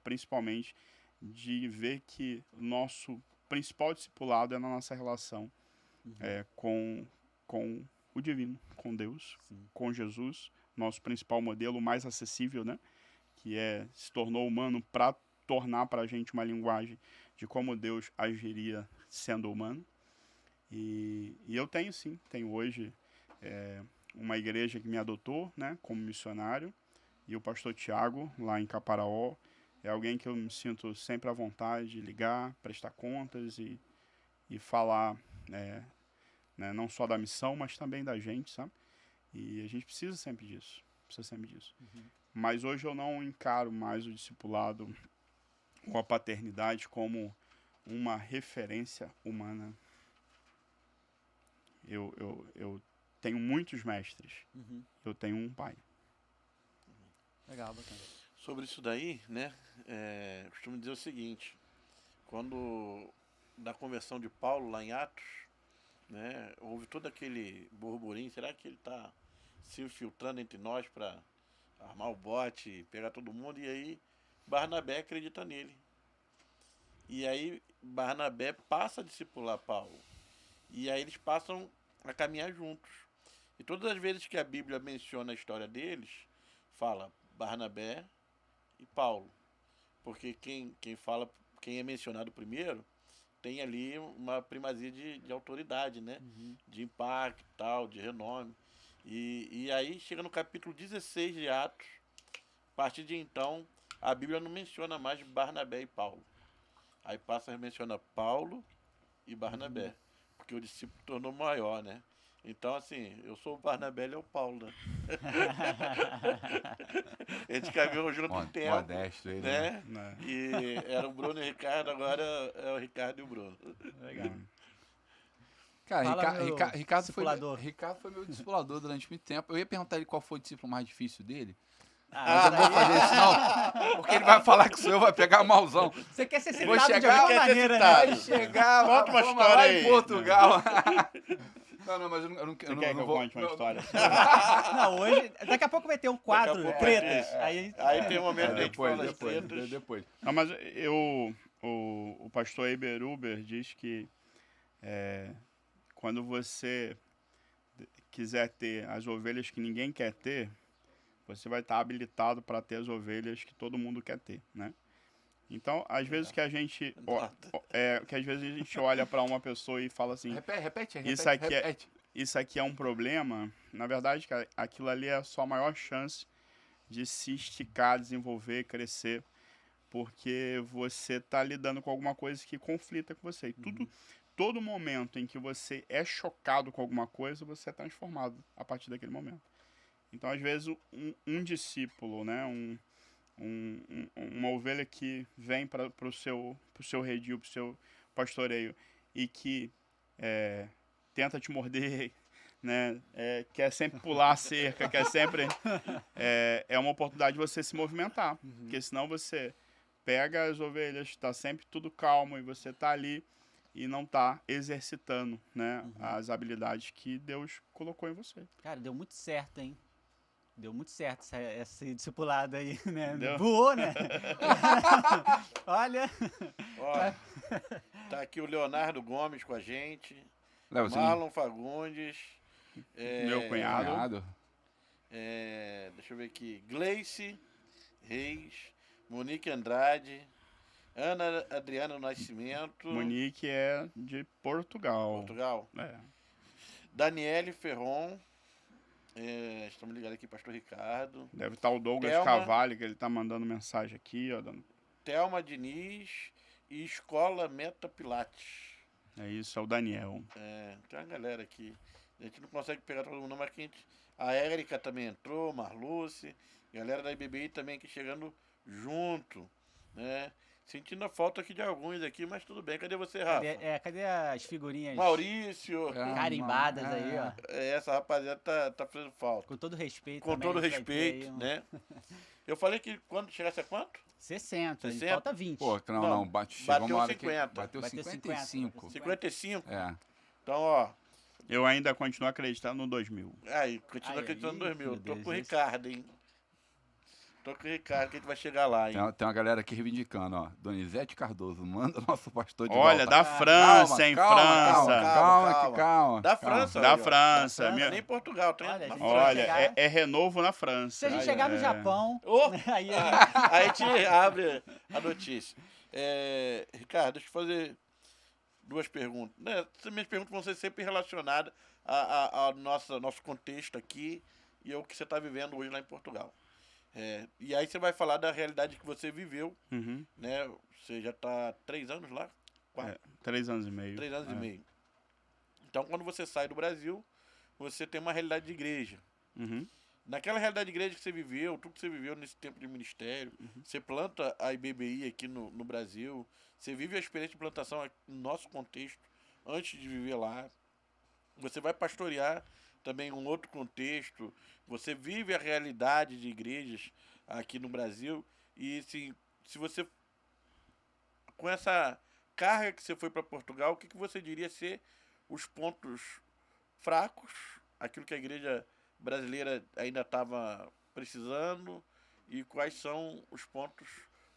principalmente, de ver que o nosso principal discipulado é na nossa relação com o divino, com Deus, com Jesus, nosso principal modelo, mais acessível, né? Que se tornou humano para tornar para a gente uma linguagem de como Deus agiria sendo humano. E eu tenho hoje uma igreja que me adotou, né, como missionário, e o pastor Tiago, lá em Caparaó, é alguém que eu me sinto sempre à vontade de ligar, prestar contas e falar, né, não só da missão, mas também da gente, sabe? E a gente precisa sempre disso. Mas hoje eu não encaro mais o discipulado ou a paternidade como uma referência humana. Eu tenho muitos mestres. Eu tenho um pai. Legal, bacana. Sobre isso daí, né, costumo dizer o seguinte, quando da conversão de Paulo lá em Atos, né, houve todo aquele burburinho, será que ele está se infiltrando entre nós para armar o bote, pegar todo mundo? E aí Barnabé acredita nele. E aí Barnabé passa a discipular Paulo. E aí eles passam a caminhar juntos. E todas as vezes que a Bíblia menciona a história deles, fala Barnabé e Paulo. Porque quem é mencionado primeiro, tem ali uma primazia de autoridade, né? De impacto, tal, de renome. E aí chega no capítulo 16 de Atos, a partir de então, a Bíblia não menciona mais Barnabé e Paulo. Aí passa a mencionar Paulo e Barnabé, porque o discípulo tornou maior, né? Então, assim, eu sou o Barnabé e é o Paulo, né? A gente caminhou junto um tempo, Modesto ele, né? né? E era o Bruno e o Ricardo, agora é o Ricardo e o Bruno. Legal. Cara, Fala, meu Ricardo foi meu discipulador durante muito tempo. Eu ia perguntar ele qual foi o discípulo mais difícil dele. Mas eu não vou fazer isso, não. Porque ele vai falar que o senhor vai pegar malzão. Você quer ser Vou citado de chegar- alguma Quer ser maneira, citado. né? Vai chegar Conta uma vamos história lá aí. em Portugal. Não, mas eu não Você quer que eu vou. conte uma história? Não, hoje... Daqui a pouco vai ter um quadro, pouco vai tretas. ter. Aí tem um momento que a gente fala das tretas. Depois. Não, mas o pastor Eber Uber diz que quando você quiser ter as ovelhas que ninguém quer ter, você vai estar habilitado para ter as ovelhas que todo mundo quer ter, né? Então, às vezes que a gente Nota. que às vezes a gente olha para uma pessoa e fala assim, Repete. isso aqui é um problema, na verdade, cara, aquilo ali é a sua maior chance de se esticar, desenvolver, crescer, porque você tá lidando com alguma coisa que conflita com você. E todo momento em que você é chocado com alguma coisa, você é transformado a partir daquele momento. Então, às vezes, um discípulo, né, uma ovelha que vem para o seu redil, para o seu pastoreio, e que tenta te morder, né, quer sempre pular a cerca, quer sempre... É uma oportunidade de você se movimentar, porque senão você pega as ovelhas, está sempre tudo calmo, e você está ali e não está exercitando, né, as habilidades que Deus colocou em você. Cara, deu muito certo, hein? Deu muito certo esse discipulado aí, né? Deu. Voou, né? Olha. Ó, tá aqui o Leonardo Gomes com a gente. Leozinho. Marlon Fagundes. Meu cunhado. Deixa eu ver aqui. Gleice Reis. Monique Andrade. Ana Adriana Nascimento. Monique é de Portugal. Portugal. É. Daniele Ferron. Estamos ligados aqui, Pastor Ricardo. Deve estar o Douglas Thelma. Cavalli, que ele tá mandando mensagem aqui, ó. Thelma Diniz e Escola Meta Pilates. É isso, é o Daniel. Tem uma galera aqui. A gente não consegue pegar todo mundo, mas que a Érica também entrou, Marluce, galera da IBBI também aqui chegando junto, né? Sentindo a falta aqui de alguns aqui, mas tudo bem. Cadê você, Rafa? Cadê as figurinhas Maurício. carimbadas aí, ó? Essa rapaziada tá fazendo falta. Com todo respeito. Com também, todo a gente vai ter respeito, aí né? Eu falei que quando chegasse a quanto? 60, 60? falta 20. Pô, Não, não, chegou uma hora 50. que bateu Bateu 55. 55? É. Então, ó. Eu ainda continuo acreditando no 2000. Aí, continua Aí, acreditando no 2000. meu Tô Deus, com o esse- Ricardo, hein? Tô com o Ricardo, que a gente vai chegar lá, hein? Tem uma galera aqui reivindicando, ó. Donizete Cardoso, manda nosso pastor de Olha, volta. da França, em França. Calma. Da França, Da aí, ó. França. Da minha- Nem em Portugal, tem Olha, na gente, França. Olha, chegar- é renovo na Se França. a gente Aí, chegar no É. Japão, Ô! aí Aí a gente abre a notícia. Ricardo, deixa eu fazer duas perguntas. Né? Essas minhas perguntas vão ser sempre relacionadas ao nosso contexto aqui e ao que você está vivendo hoje lá em Portugal. E aí você vai falar da realidade que você viveu, Uhum. né? Você já está 3 anos lá? 3 anos e meio. 3 anos É. e meio. Então, quando você sai do Brasil, você tem uma realidade de igreja. Uhum. Naquela realidade de igreja que você viveu, tudo que você viveu nesse tempo de ministério, você planta a IBBI aqui no Brasil, você vive a experiência de plantação aqui no nosso contexto, antes de viver lá. Você vai pastorear também um outro contexto, você vive a realidade de igrejas aqui no Brasil, e se você, com essa carga que você foi para Portugal, o que você diria ser os pontos fracos, aquilo que a igreja brasileira ainda estava precisando, e quais são os pontos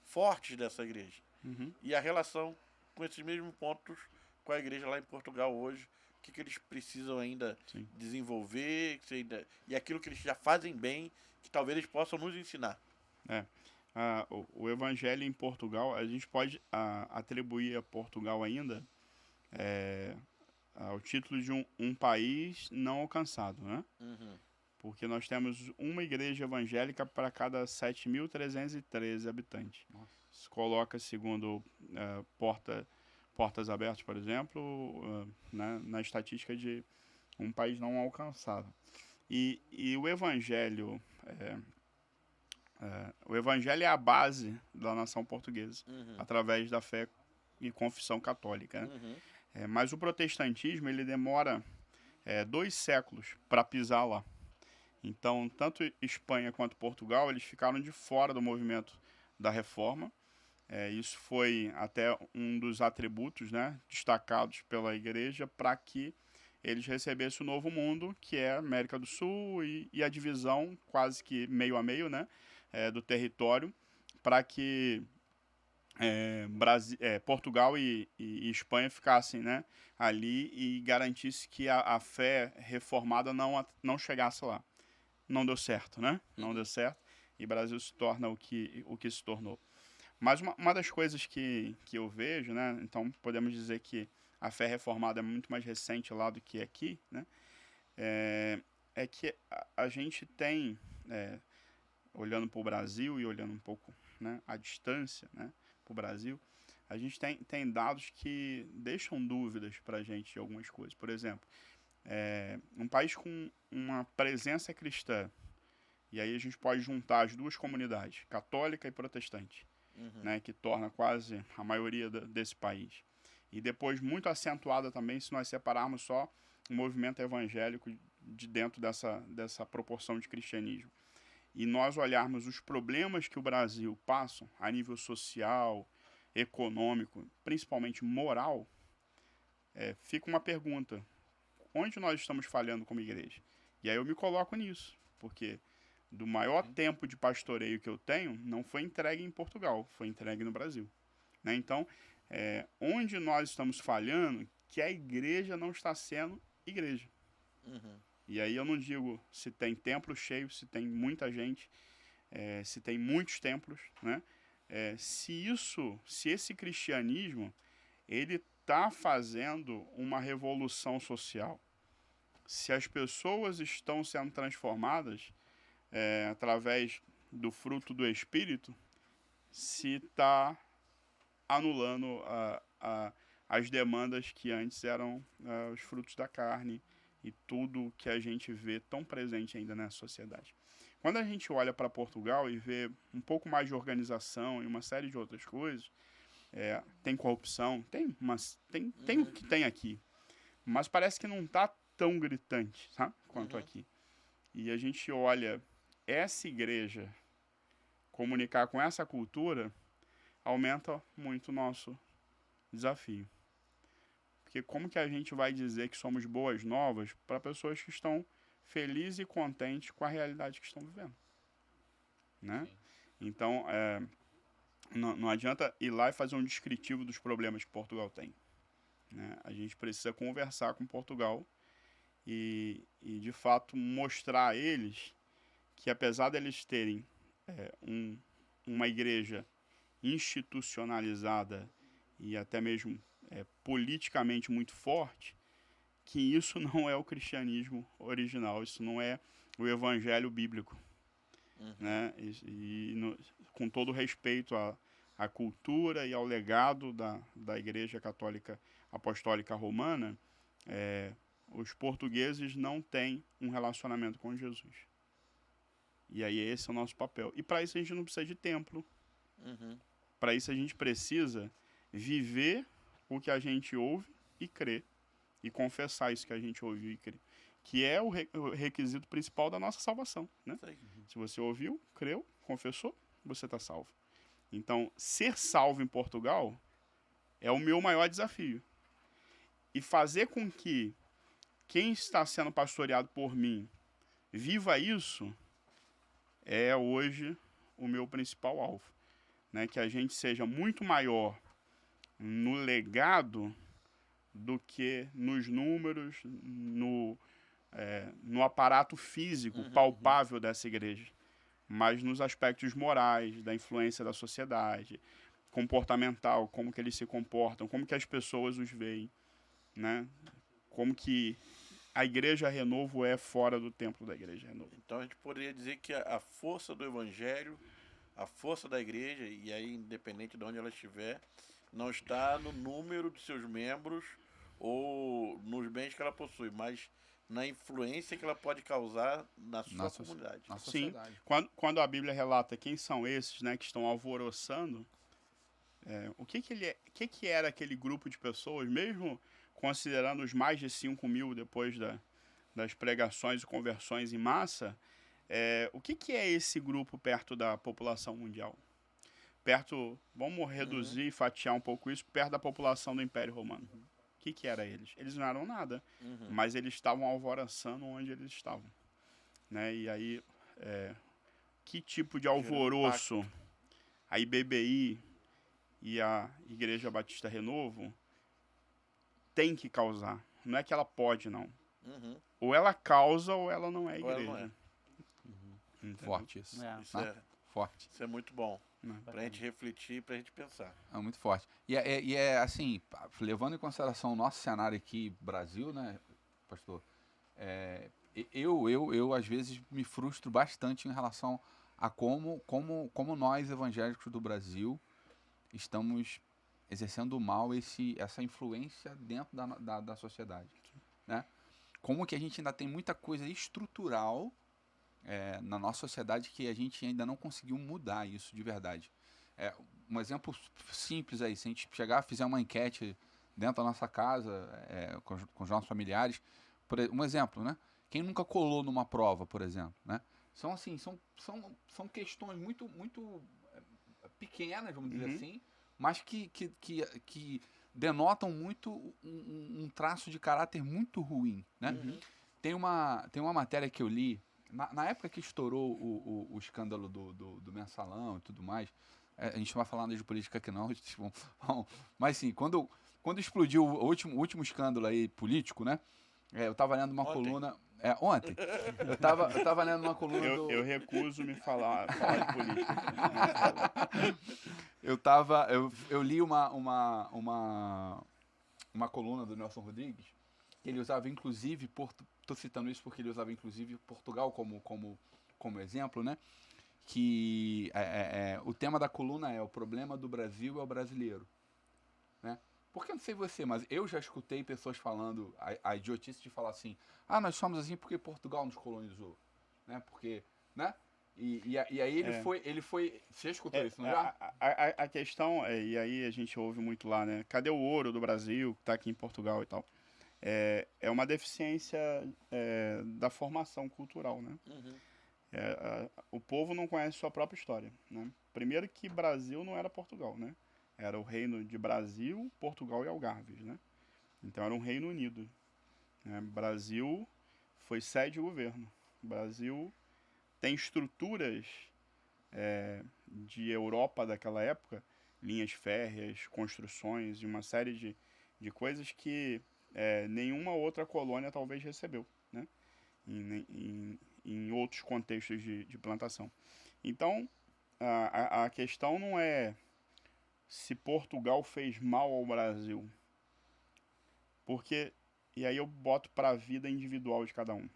fortes dessa igreja? Uhum. E a relação com esses mesmos pontos com a igreja lá em Portugal hoje, o que eles precisam ainda Sim. desenvolver, e aquilo que eles já fazem bem, que talvez eles possam nos ensinar. O evangelho em Portugal, a gente pode atribuir a Portugal ainda o título de um país não alcançado, né? Porque nós temos uma igreja evangélica para cada 7.313 habitantes. Nossa. Isso coloca, segundo Portas Abertas, por exemplo, na estatística de um país não alcançado. E o evangelho é a base da nação portuguesa, através da fé e confissão católica, né? Mas o protestantismo, ele demora 2 séculos para pisar lá. Então, tanto Espanha quanto Portugal, eles ficaram de fora do movimento da reforma. Isso foi até um dos atributos, né, destacados pela igreja para que eles recebessem o Novo Mundo, que é a América do Sul, e a divisão quase que meio a meio, né, do território, para que Portugal e Espanha ficassem, né, ali e garantisse que a fé reformada não chegasse lá. Não deu certo, né? Não deu certo. E o Brasil se torna o que se tornou. Mas uma das coisas que eu vejo, né? Então podemos dizer que a fé reformada é muito mais recente lá do que aqui, né? É que a gente tem, olhando para o Brasil e olhando um pouco, né, à distância, né, para o Brasil, a gente tem dados que deixam dúvidas para a gente de algumas coisas. Por exemplo, um país com uma presença cristã, e aí a gente pode juntar as duas comunidades, católica e protestante, né, que torna quase a maioria desse país. E depois muito acentuada também se nós separarmos só o movimento evangélico de dentro dessa proporção de cristianismo. E nós olharmos os problemas que o Brasil passa a nível social, econômico, principalmente moral, fica uma pergunta: onde nós estamos falhando como igreja? E aí eu me coloco nisso, porque do maior tempo de pastoreio que eu tenho, não foi entregue em Portugal, foi entregue no Brasil. Né? Então, onde nós estamos falhando, que a igreja não está sendo igreja. E aí eu não digo se tem templo cheio, se tem muita gente, se tem muitos templos, né? Se esse cristianismo, ele está fazendo uma revolução social, se as pessoas estão sendo transformadas através do fruto do Espírito, se está anulando as demandas que antes eram os frutos da carne e tudo que a gente vê tão presente ainda na sociedade. Quando a gente olha para Portugal e vê um pouco mais de organização e uma série de outras coisas, tem corrupção, tem o que tem aqui, mas parece que não está tão gritante, tá? Quanto aqui. E a gente olha essa igreja comunicar com essa cultura, aumenta muito o nosso desafio. Porque como que a gente vai dizer que somos boas novas para pessoas que estão felizes e contentes com a realidade que estão vivendo? Né? Então, não adianta ir lá e fazer um descritivo dos problemas que Portugal tem. Né? A gente precisa conversar com Portugal e de fato, mostrar a eles que, apesar de eles terem uma igreja institucionalizada e até mesmo politicamente muito forte, que isso não é o cristianismo original, isso não é o evangelho bíblico. Né? Com todo respeito à cultura e ao legado da Igreja Católica Apostólica Romana, os portugueses não têm um relacionamento com Jesus. E aí esse é o nosso papel. E para isso a gente não precisa de templo. Para isso a gente precisa viver o que a gente ouve e crê. E confessar isso que a gente ouviu e crê. Que é o requisito principal da nossa salvação. Né? Se você ouviu, creu, confessou, você está salvo. Então, ser salvo em Portugal é o meu maior desafio. E fazer com que quem está sendo pastoreado por mim viva isso é hoje o meu principal alvo. Né? Que a gente seja muito maior no legado do que nos números, no aparato físico palpável dessa igreja, mas nos aspectos morais, da influência da sociedade, comportamental, como que eles se comportam, como que as pessoas os veem, né? Como que a Igreja Renovo é fora do templo da Igreja Renovo. Então a gente poderia dizer que a força do Evangelho, a força da igreja, e aí independente de onde ela estiver, não está no número de seus membros ou nos bens que ela possui, mas na influência que ela pode causar na sua comunidade. Na Sim, sociedade. quando a Bíblia relata quem são esses, né, que estão alvoroçando, o que era aquele grupo de pessoas, mesmo considerando os mais de 5.000 depois das pregações e conversões em massa, o que é esse grupo perto da população mundial? Vamos reduzir e fatiar um pouco isso, perto da população do Império Romano. O que era eles? Eles não eram nada, mas eles estavam alvoroçando onde eles estavam. Né? E aí, que tipo de alvoroço a IBBI e a Igreja Batista Renovo tem que causar? Não é que ela pode, não. Ou ela causa ou ela não é igreja. Ou ela não é. Forte isso. Isso Forte. isso é muito bom. né? Pra gente refletir, pra gente pensar. É muito forte. E é assim, levando em consideração o nosso cenário aqui, Brasil, né, pastor? Eu às vezes me frustro bastante em relação a como nós evangélicos do Brasil estamos exercendo mal essa influência dentro da sociedade, né? Como que a gente ainda tem muita coisa estrutural na nossa sociedade que a gente ainda não conseguiu mudar isso de verdade. Um exemplo simples aí, se a gente chegar, fizer uma enquete dentro da nossa casa, com os nossos familiares, um exemplo, né? Quem nunca colou numa prova, por exemplo, né? São assim, são questões muito, muito pequenas, vamos dizer assim, mas que denotam muito um traço de caráter muito ruim, né? Tem uma matéria que eu li, na época que estourou o escândalo do Mensalão e tudo mais, a gente não vai falar de política aqui não, mas sim, quando explodiu o último escândalo aí político, né? Eu tava lendo uma coluna... Ontem. Eu tava lendo uma coluna Eu recuso me falar de política. Eu li uma coluna do Nelson Rodrigues, que ele usava inclusive, tô citando isso porque ele usava inclusive Portugal como exemplo, né? Que o tema da coluna é o problema do Brasil é o brasileiro, né? Porque eu não sei você, mas eu já escutei pessoas falando a idiotice de falar assim, nós somos assim porque Portugal nos colonizou, né? Porque, né? E aí ele foi. Você escutou isso, não já? A questão, e aí a gente ouve muito lá, né? Cadê o ouro do Brasil, que tá aqui em Portugal e tal? É uma deficiência da formação cultural, né? O povo não conhece sua própria história, né? Primeiro que Brasil não era Portugal, né? Era o reino de Brasil, Portugal e Algarves, né? Então era um reino unido, né? Brasil foi sede de governo. Brasil tem estruturas de Europa daquela época, linhas férreas, construções e uma série de coisas que nenhuma outra colônia talvez recebeu, né? Em outros contextos de plantação. Então, a questão não é se Portugal fez mal ao Brasil, porque, e aí eu boto para a vida individual de cada um.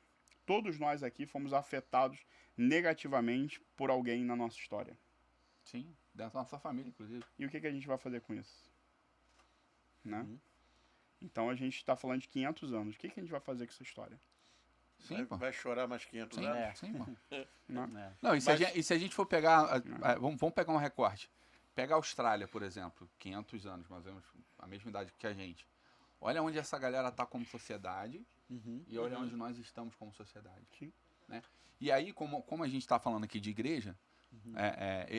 Todos nós aqui fomos afetados negativamente por alguém na nossa história. Sim, dentro da nossa família, inclusive. E o que a gente vai fazer com isso? Né? Então a gente está falando de 500 anos. O que a gente vai fazer com essa história? Sim, pô. Vai chorar mais 500 anos? Sim, pô. Né? Não, e se a gente for pegar... Vamos pegar um recorte. Pega a Austrália, por exemplo, 500 anos, mais ou menos a mesma idade que a gente. Olha onde essa galera tá como sociedade e olha onde nós estamos como sociedade. Sim. Né? E aí, como a gente está falando aqui de igreja,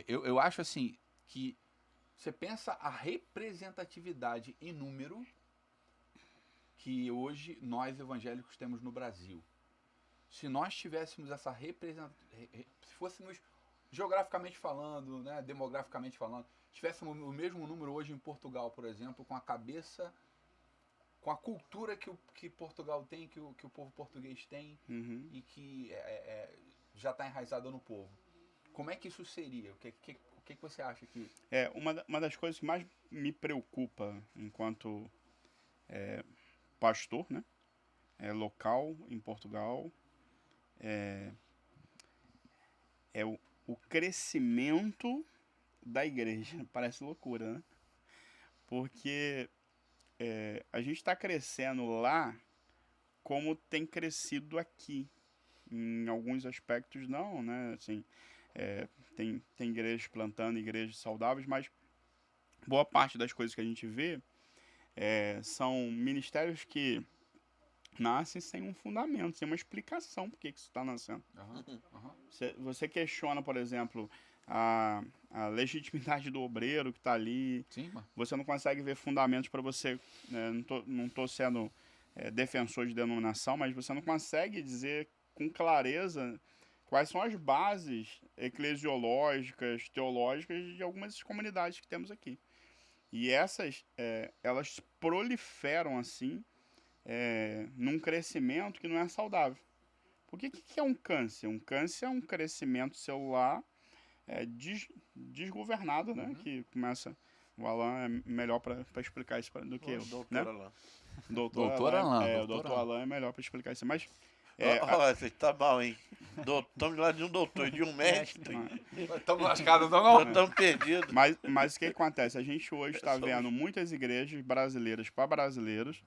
eu acho assim que você pensa a representatividade em número que hoje nós evangélicos temos no Brasil. Se nós tivéssemos essa representatividade, se fôssemos geograficamente falando, né, demograficamente falando, tivéssemos o mesmo número hoje em Portugal, por exemplo, com a cabeça, com a cultura que Portugal tem, que o povo português tem e que já está enraizada no povo. Como é que isso seria? O que você acha que... Uma das coisas que mais me preocupa enquanto pastor, né, local em Portugal, o crescimento da igreja. Parece loucura, né? Porque a gente está crescendo lá como tem crescido aqui. Em alguns aspectos não, né? Assim, tem igrejas plantando, igrejas saudáveis, mas boa parte das coisas que a gente vê são ministérios que nascem sem um fundamento, sem uma explicação por que isso está nascendo. Você questiona, por exemplo, a legitimidade do obreiro que está ali. Sim, você não consegue ver fundamentos para você. Não tô sendo defensor de denominação, mas você não consegue dizer com clareza quais são as bases eclesiológicas, teológicas de algumas comunidades que temos aqui. E essas, elas proliferam assim, num crescimento que não é saudável. Porque o que é um câncer? Um câncer é um crescimento celular desgovernado, né? Que começa... O Alan é melhor para explicar isso do que eu, Doutor né? Alain. Doutor Alan, O doutor Alan é melhor para explicar isso. Mas, Ó, você tá mal, hein? Estamos lá de um doutor e de um médico. Estamos lascados, não? Nós estamos perdidos. mas o que acontece? A gente hoje está vendo muitas igrejas brasileiras para brasileiros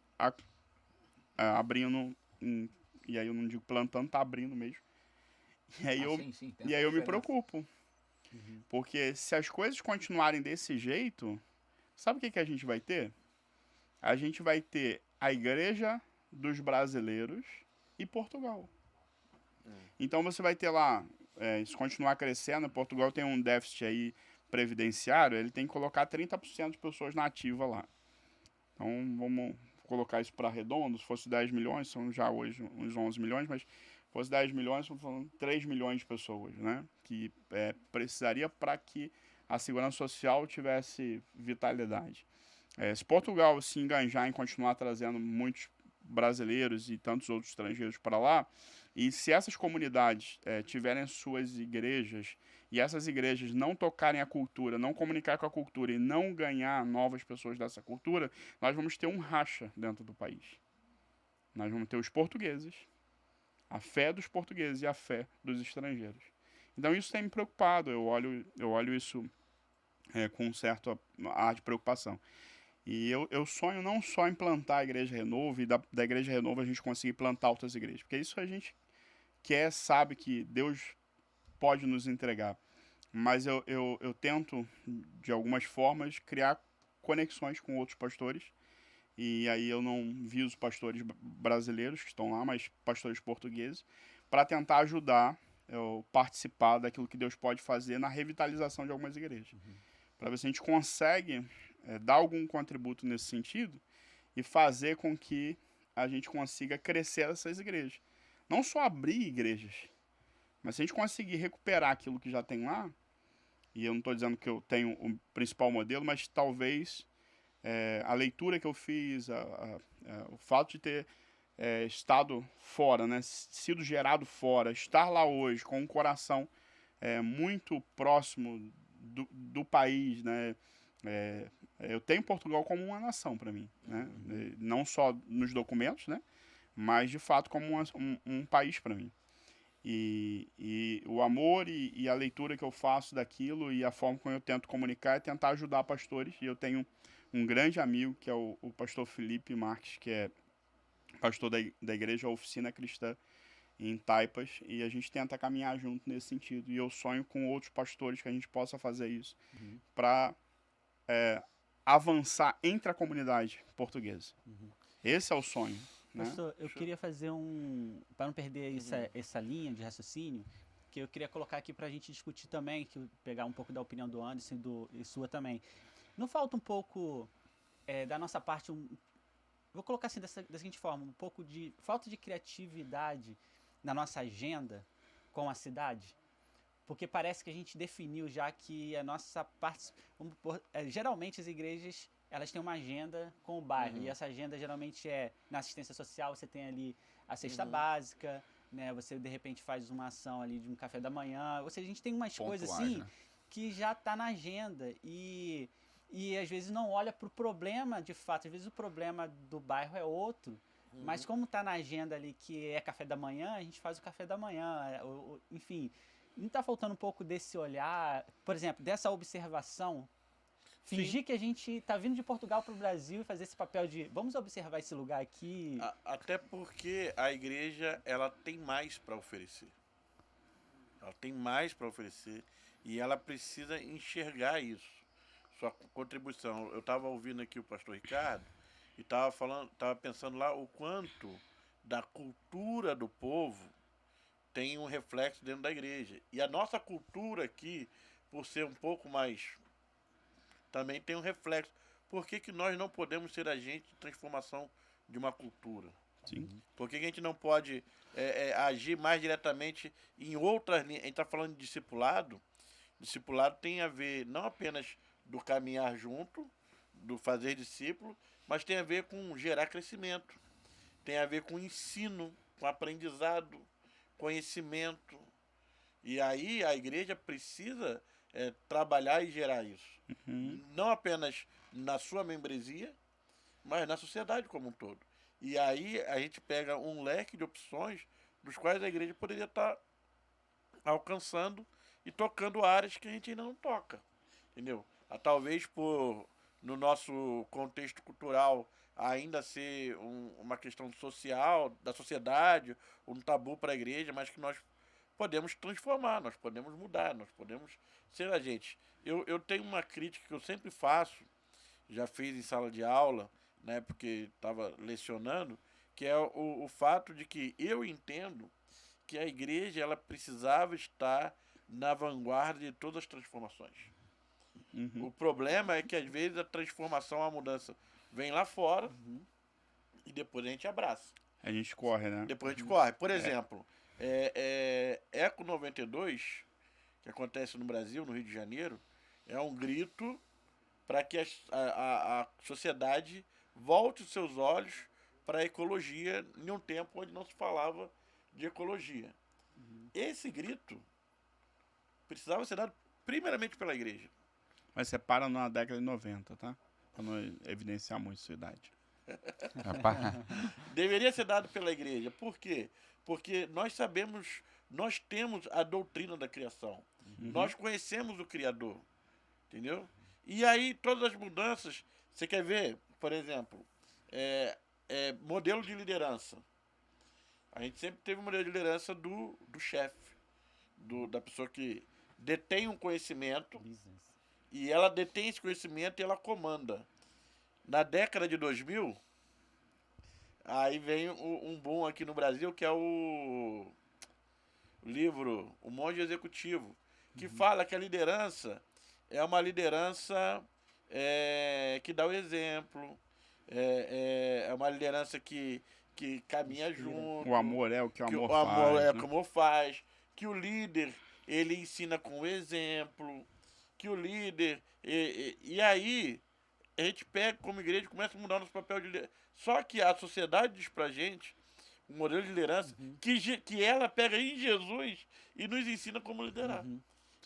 abrindo, e aí eu não digo plantando, tá abrindo mesmo. E aí Sim, tem e aí essa eu me diferença. preocupo. Porque se as coisas continuarem desse jeito, sabe o que a gente vai ter? A gente vai ter a igreja dos brasileiros e Portugal. Então você vai ter lá, se continuar crescendo, Portugal tem um déficit aí previdenciário, ele tem que colocar 30% de pessoas na ativa lá. Então vamos colocar isso para redondo, se fosse 10 milhões, são já hoje uns 11 milhões, mas se fosse 10 milhões, estamos falando 3 milhões de pessoas, né? Que precisaria para que a segurança social tivesse vitalidade. Se Portugal se enganjar em continuar trazendo muitos brasileiros e tantos outros estrangeiros para lá, e se essas comunidades tiverem suas igrejas, e essas igrejas não tocarem a cultura, não comunicar com a cultura e não ganhar novas pessoas dessa cultura, nós vamos ter um racha dentro do país. Nós vamos ter os portugueses, a fé dos portugueses e a fé dos estrangeiros. Então isso tem me preocupado, eu olho isso com um certo ar de preocupação. E eu sonho não só em plantar a Igreja Renova e da Igreja Renova a gente conseguir plantar outras igrejas, porque isso a gente quer, sabe que Deus pode nos entregar. Mas eu tento, de algumas formas, criar conexões com outros pastores. E aí eu não viso pastores brasileiros que estão lá, mas pastores portugueses, para tentar ajudar eu participar daquilo que Deus pode fazer na revitalização de algumas igrejas. Para ver se a gente consegue dar algum contributo nesse sentido e fazer com que a gente consiga crescer essas igrejas. Não só abrir igrejas, mas se a gente conseguir recuperar aquilo que já tem lá, e eu não estou dizendo que eu tenho o principal modelo, mas talvez a leitura que eu fiz, o fato de ter estado fora, né, sido gerado fora, estar lá hoje com um coração muito próximo do país, né, eu tenho Portugal como uma nação para mim, né, não só nos documentos, né, mas de fato como um país para mim. E o amor e a leitura que eu faço daquilo e a forma como eu tento comunicar é tentar ajudar pastores. E eu tenho um grande amigo que é o pastor Felipe Marques, que é pastor da igreja Oficina Cristã em Taipas, e a gente tenta caminhar junto nesse sentido. E eu sonho com outros pastores que a gente possa fazer isso para avançar entre a comunidade portuguesa. Esse é o sonho. Né? Pastor, eu queria fazer para não perder essa linha de raciocínio, que eu queria colocar aqui para a gente discutir também, pegar um pouco da opinião do Anderson e sua também. Não falta um pouco da nossa parte, vou colocar assim da seguinte forma, um pouco de falta de criatividade na nossa agenda com a cidade? Porque parece que a gente definiu já que a nossa parte... geralmente as igrejas elas têm uma agenda com o bairro, e essa agenda geralmente na assistência social, você tem ali a cesta básica, né? Você de repente faz uma ação ali de um café da manhã, ou seja, a gente tem umas coisas assim, né, que já está na agenda, e às vezes não olha para o problema de fato, às vezes o problema do bairro é outro, mas como está na agenda ali que é café da manhã, a gente faz o café da manhã, enfim, não está faltando um pouco desse olhar, por exemplo, dessa observação. Fingir que a gente tá vindo de Portugal para o Brasil e fazer esse papel de vamos observar esse lugar aqui. Até porque a igreja ela tem mais para oferecer. Ela tem mais para oferecer e ela precisa enxergar isso. Sua contribuição. Eu estava ouvindo aqui o pastor Ricardo e estava pensando lá o quanto da cultura do povo tem um reflexo dentro da igreja. E a nossa cultura aqui, por ser um pouco mais... também tem um reflexo. Por que nós não podemos ser agentes de transformação de uma cultura? Sim. Por que a gente não pode agir mais diretamente em outras linhas? A gente está falando de discipulado. Discipulado tem a ver não apenas do caminhar junto, do fazer discípulo, mas tem a ver com gerar crescimento. Tem a ver com ensino, com aprendizado, conhecimento. E aí a igreja precisa trabalhar e gerar isso. Uhum. Não apenas na sua membresia, mas na sociedade como um todo. E aí a gente pega um leque de opções dos quais a igreja poderia estar alcançando e tocando áreas que a gente ainda não toca, entendeu? Talvez no nosso contexto cultural ainda ser uma questão social, da sociedade, um tabu para a igreja, mas que nós podemos transformar, nós podemos mudar, nós podemos ser a gente. Eu tenho uma crítica que eu sempre faço, já fiz em sala de aula, né, porque estava lecionando, que é o fato de que eu entendo que a igreja ela precisava estar na vanguarda de todas as transformações. Uhum. O problema é que às vezes a transformação, a mudança vem lá fora e depois a gente abraça. A gente corre, né? Depois a gente corre. Por exemplo, Eco 92, que acontece no Brasil, no Rio de Janeiro, é um grito para que a sociedade volte os seus olhos para a ecologia em um tempo onde não se falava de ecologia. Esse grito precisava ser dado primeiramente pela igreja. Mas você para na década de 90, tá? Para não evidenciar muito sua idade. Deveria ser dado pela igreja. Por quê? Porque nós sabemos, nós temos a doutrina da criação. Nós conhecemos o Criador. Entendeu? E aí, todas as mudanças, você quer ver, por exemplo, modelo de liderança. A gente sempre teve um modelo de liderança do chefe, da pessoa que detém um conhecimento e ela detém esse conhecimento e ela comanda. Na década de 2000, aí vem um boom aqui no Brasil, que é o livro O Monge Executivo, que fala que a liderança é uma liderança que dá o exemplo, é uma liderança que caminha junto. O amor é o que o amor o amor faz. é né? como faz, que o líder ele ensina com o exemplo, que o líder e aí a gente pega como igreja e começa a mudar nosso papel de liderança. Só que a sociedade diz pra gente um modelo de liderança que ela pega em Jesus e nos ensina como liderar.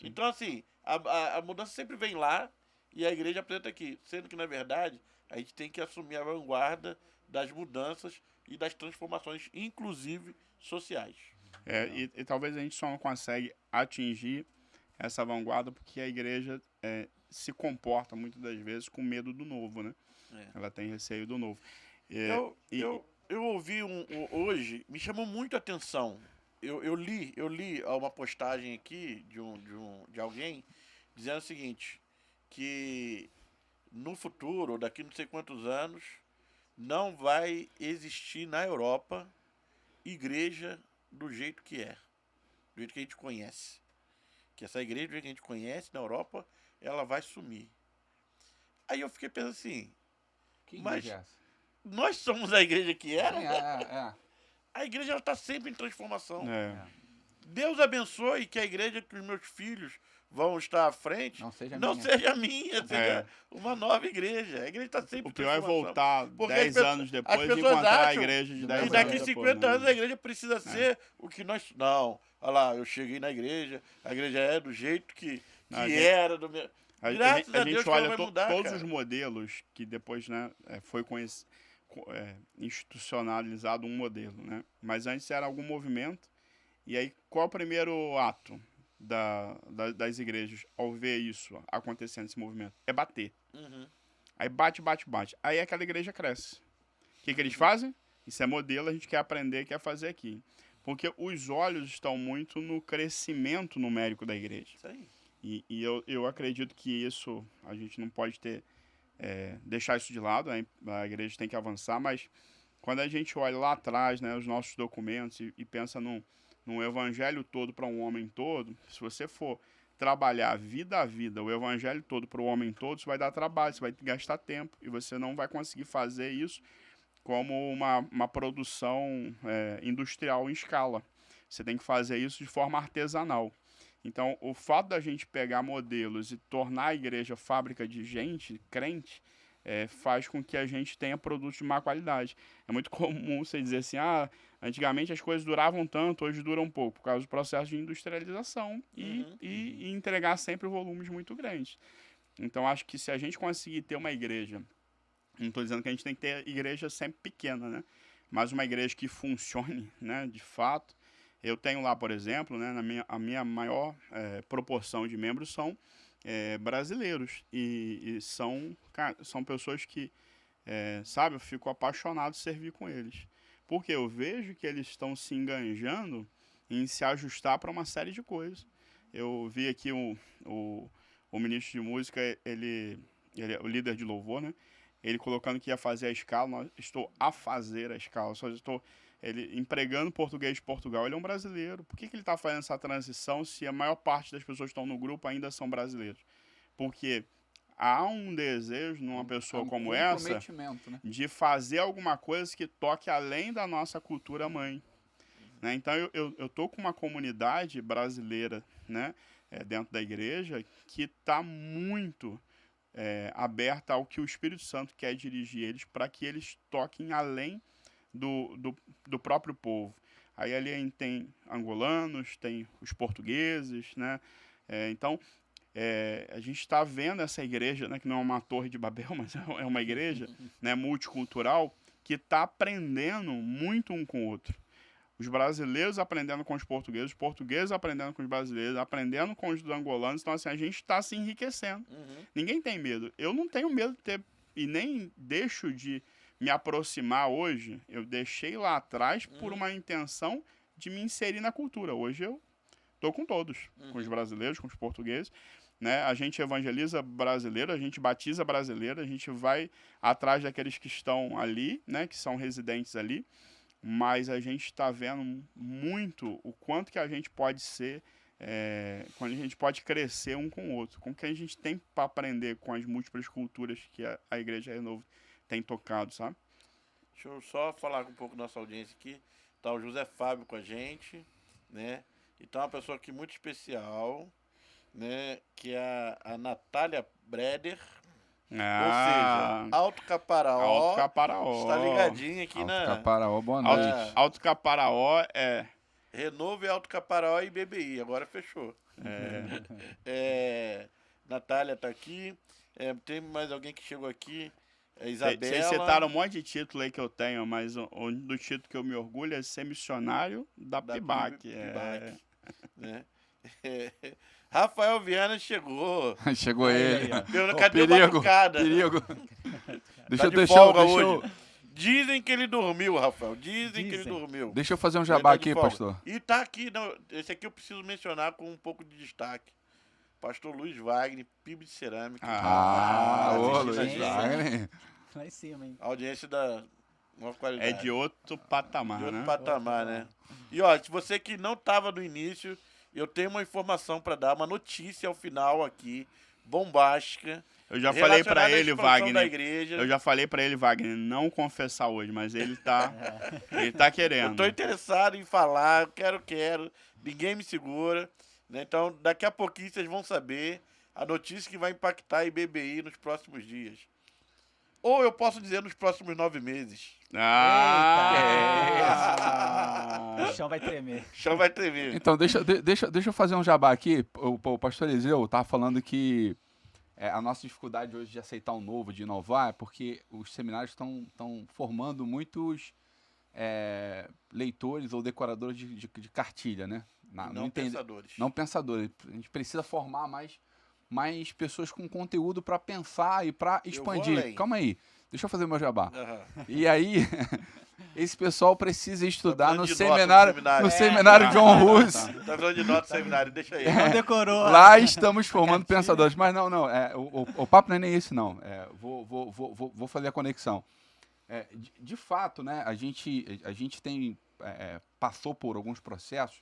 Então assim, a mudança sempre vem lá e a igreja apresenta aqui, sendo que na verdade a gente tem que assumir a vanguarda das mudanças e das transformações, inclusive sociais. E talvez a gente só não consegue atingir essa vanguarda porque a igreja se comporta muitas das vezes com medo do novo, né? Ela tem receio do novo. Eu ouvi hoje, me chamou muito a atenção. Eu li uma postagem aqui de alguém dizendo o seguinte, que no futuro, daqui não sei quantos anos, não vai existir na Europa igreja do jeito que é, do jeito que a gente conhece. Que essa igreja do jeito que a gente conhece na Europa, ela vai sumir. Aí eu fiquei pensando assim, mas igreja é essa? nós somos a igreja que era? É. A igreja está sempre em transformação. É. Deus abençoe que a igreja que os meus filhos vão estar à frente Não seja minha, seja uma nova igreja. A igreja está sempre O pior é em transformação. voltar Porque 10 anos depois e encontrar a igreja de 10 e anos daqui depois. 50 anos a igreja precisa ser o que nós... Não, olha lá, eu cheguei na igreja, a igreja é do jeito que era. Graças a Deus gente que ela olha vai mudar, todos cara. os modelos que depois foi institucionalizado um modelo, né? Mas antes era algum movimento. E aí, qual é o primeiro ato das igrejas ao ver isso acontecendo, esse movimento? É bater. Aí bate. Aí aquela igreja cresce. O que eles fazem? Isso é modelo, a gente quer aprender, quer fazer aqui. Porque os olhos estão muito no crescimento numérico da igreja. Isso aí. E eu acredito que isso, a gente não pode deixar isso de lado, a igreja tem que avançar, mas quando a gente olha lá atrás, né, os nossos documentos e pensa num evangelho todo para um homem todo, se você for trabalhar vida a vida, o evangelho todo para o homem todo, isso vai dar trabalho, você vai gastar tempo e você não vai conseguir fazer isso como uma produção industrial em escala. Você tem que fazer isso de forma artesanal. Então, o fato da gente pegar modelos e tornar a igreja fábrica de gente, crente, faz com que a gente tenha produtos de má qualidade. É muito comum você dizer assim, antigamente as coisas duravam tanto, hoje duram pouco, por causa do processo de industrialização e entregar sempre volumes muito grandes. Então, acho que se a gente conseguir ter uma igreja, não estou dizendo que a gente tem que ter igreja sempre pequena, né? Mas uma igreja que funcione, né, de fato. Eu tenho lá, por exemplo, né, a minha maior proporção de membros são brasileiros. E são pessoas que, sabe, eu fico apaixonado de servir com eles. Porque eu vejo que eles estão se enganjando em se ajustar para uma série de coisas. Eu vi aqui o ministro de música, ele é o líder de louvor, né? Ele colocando que ia fazer a escala, estou a fazer a escala, só estou ele empregando português de Portugal. Ele é um brasileiro. Por que ele está fazendo essa transição se a maior parte das pessoas que estão no grupo ainda são brasileiros? Porque há um desejo numa pessoa como essa né? de fazer alguma coisa que toque além da nossa cultura mãe. Né? Então eu tô com uma comunidade brasileira, né, dentro da igreja que está muito aberta ao que o Espírito Santo quer dirigir eles para que eles toquem além do próprio povo. Aí ali tem angolanos, tem os portugueses, né? Então a gente está vendo essa igreja, né, que não é uma torre de Babel, mas é uma igreja, né, multicultural, que está aprendendo muito um com o outro. Os brasileiros aprendendo com os portugueses aprendendo com os brasileiros, aprendendo com os angolanos. Então, assim, a gente está se enriquecendo. Ninguém tem medo. Eu não tenho medo de ter, e nem deixo de me aproximar hoje. Eu deixei lá atrás por uma intenção de me inserir na cultura. Hoje eu estou com todos, com os brasileiros, com os portugueses. Né? A gente evangeliza brasileiro, a gente batiza brasileiro, a gente vai atrás daqueles que estão ali, né, que são residentes ali. Mas a gente está vendo muito o quanto que a gente pode ser, quando a gente pode crescer um com o outro, com o que a gente tem para aprender com as múltiplas culturas que a Igreja Renovo tem tocado, sabe? Deixa eu só falar com um pouco da nossa audiência aqui. Tá o José Fábio com a gente, né? E tá uma pessoa aqui muito especial, né? Que é a Natália Breder. Ou seja, Alto Caparaó. Alto Caparaó. Está ligadinho aqui Alto Caparaó, boa noite. Alto Caparaó Renovo é Alto Caparaó e BBI, agora fechou. Natália tá aqui. Tem mais alguém que chegou aqui. Isabela. Vocês citaram um monte de título aí que eu tenho, mas do título que eu me orgulho é ser missionário da PIBAC. Né? Rafael Viana chegou. Chegou ele. Cadê o Batucada? Perigo. Deixa eu folga hoje. Dizem que ele dormiu, Rafael. Dizem que ele dormiu. Deixa eu fazer um jabá aqui, pastor. E tá aqui, não, esse aqui eu preciso mencionar com um pouco de dstaque. Pastor Luiz Wagner, PIB de Cerâmica. Ô, Luiz Wagner. Lá em cima, hein? Audiência da maior qualidade. É de outro patamar, de outro né? patamar, né? E ó, se você que não tava no início, eu tenho uma informação para dar, uma notícia ao final aqui, bombástica. Eu já falei para ele, Wagner. Eu já falei para ele, Wagner, não confessar hoje, mas ele tá, ele tá querendo. Eu tô interessado em falar, quero. Ninguém me segura, né? Então, daqui a pouquinho vocês vão saber a notícia que vai impactar a IBBI nos próximos dias. Ou eu posso dizer nos próximos 9 meses. O chão vai tremer. O chão vai tremer. Então, deixa eu fazer um jabá aqui. O pastor Eliseu tava falando que a nossa dificuldade hoje de aceitar o novo, de inovar, é porque os seminários estão formando muitos leitores ou decoradores de cartilha, né? Não pensadores. Não pensadores. A gente precisa formar mais pessoas com conteúdo para pensar e para expandir. Calma aí, deixa eu fazer meu jabá. E aí, esse pessoal precisa estudar no seminário John Hus. Tá falando de nota seminário, deixa aí. Não decorou. Lá estamos formando pensadores. Mas não, o papo não é nem esse, não. Vou fazer a conexão. De fato, né, a gente tem passou por alguns processos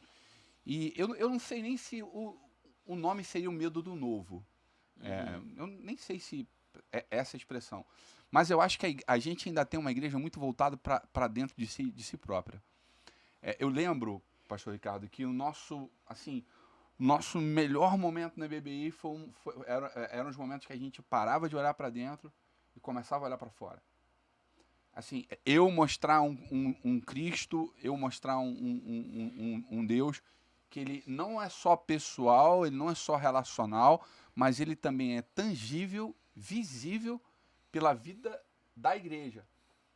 e eu não sei nem se o nome seria o medo do novo. Eu nem sei se é essa expressão. Mas eu acho que a gente ainda tem uma igreja muito voltada para dentro de si própria. Eu lembro, pastor Ricardo, que o nosso melhor momento na BBI eram os momentos que a gente parava de olhar para dentro e começava a olhar para fora. Assim, eu mostrar um Cristo, eu mostrar um Deus que ele não é só pessoal, ele não é só relacional, mas ele também é tangível, visível pela vida da igreja.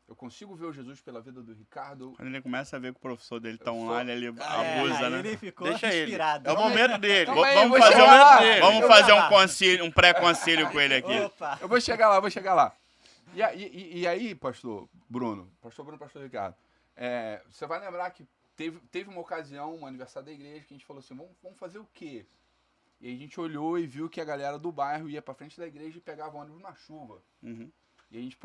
Eu consigo ver o Jesus pela vida do Ricardo. Quando ele começa a ver que o professor dele tá Eu sou- online, ele É, abusa, aí né? ele ficou Deixa ele. inspirado. É o momento dele. Calma aí, Vamos eu vou fazer, chegar lá. vamos fazer um concílio, um pré-concílio com ele aqui. Opa! Eu vou chegar lá, vou chegar lá. E aí, pastor Bruno, pastor Ricardo, você vai lembrar que teve uma ocasião, um aniversário da igreja, que a gente falou assim, vamos fazer o quê? E aí a gente olhou e viu que a galera do bairro ia pra frente da igreja e pegava ônibus na chuva. Uhum. E a gente,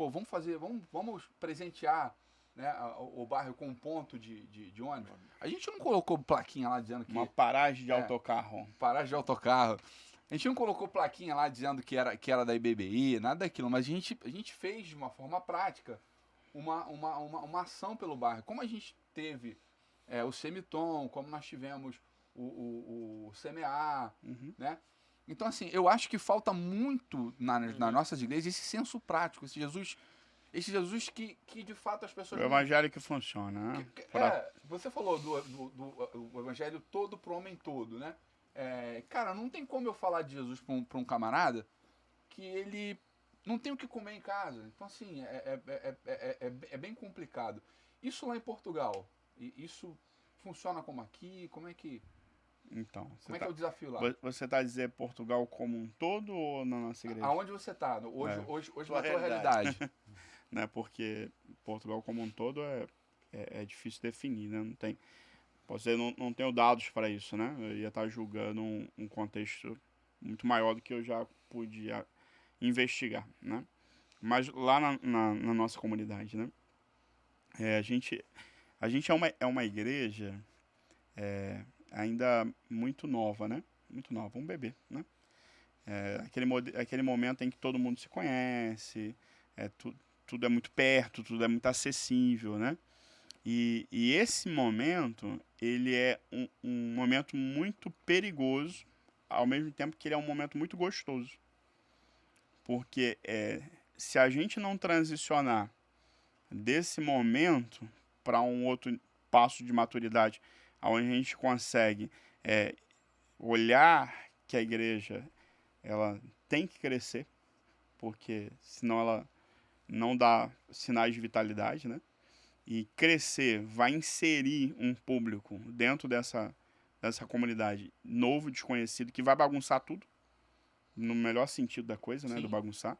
vamos presentear, né, o bairro com um ponto de ônibus. A gente não colocou plaquinha lá dizendo que... Uma paragem de autocarro. Paragem de autocarro. A gente não colocou plaquinha lá dizendo que era da IBBI, nada daquilo, mas a gente fez de uma forma prática uma ação pelo bairro. Como a gente teve o Semitom, como nós tivemos o CMA, né? Então, assim, eu acho que falta muito nas nossas igrejas esse senso prático, esse Jesus que de fato as pessoas... O evangelho que funciona, né? Você falou do evangelho todo pro homem todo, né? Cara, não tem como eu falar de Jesus para um camarada que ele não tem o que comer em casa. Então, assim, é bem complicado. Isso lá em Portugal, isso funciona como aqui? Como é que é o desafio lá? Você tá a dizer Portugal como um todo ou na nossa igreja? Aonde você está? Hoje na tua realidade. realidade. Né? Porque Portugal como um todo é difícil definir, né? Não tem... Você não tenho dados para isso, né? Eu ia estar julgando um contexto muito maior do que eu já podia investigar, né? Mas lá na nossa comunidade, né? A gente é uma igreja ainda muito nova, né? Muito nova, um bebê, né? Aquele momento em que todo mundo se conhece, tudo é muito perto, tudo é muito acessível, né? E esse momento, ele é um momento muito perigoso, ao mesmo tempo que ele é um momento muito gostoso. Porque se a gente não transicionar desse momento para um outro passo de maturidade, onde a gente consegue olhar que a igreja ela tem que crescer, porque senão ela não dá sinais de vitalidade, né? E crescer vai inserir um público dentro dessa comunidade novo, desconhecido, que vai bagunçar tudo, no melhor sentido da coisa, né? Sim. Do bagunçar.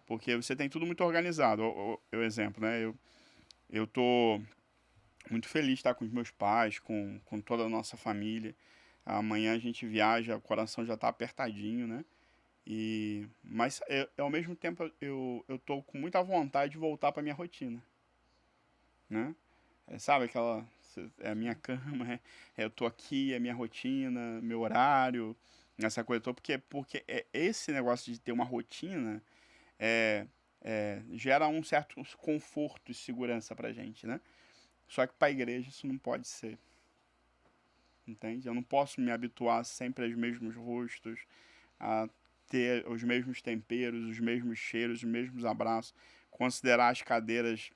Porque você tem tudo muito organizado. Exemplo, né? Eu tô muito feliz de estar com os meus pais, com toda a nossa família. Amanhã a gente viaja, o coração já está apertadinho, né? Mas ao mesmo tempo eu tô com muita vontade de voltar para minha rotina, né? Sabe aquela... É a minha cama, eu tô aqui, é minha rotina, meu horário, essa coisa toda. Porque esse negócio de ter uma rotina gera um certo conforto e segurança pra gente, né? Só que pra igreja isso não pode ser. Entende? Eu não posso me habituar sempre aos mesmos rostos, a ter os mesmos temperos, os mesmos cheiros, os mesmos abraços, considerar as cadeiras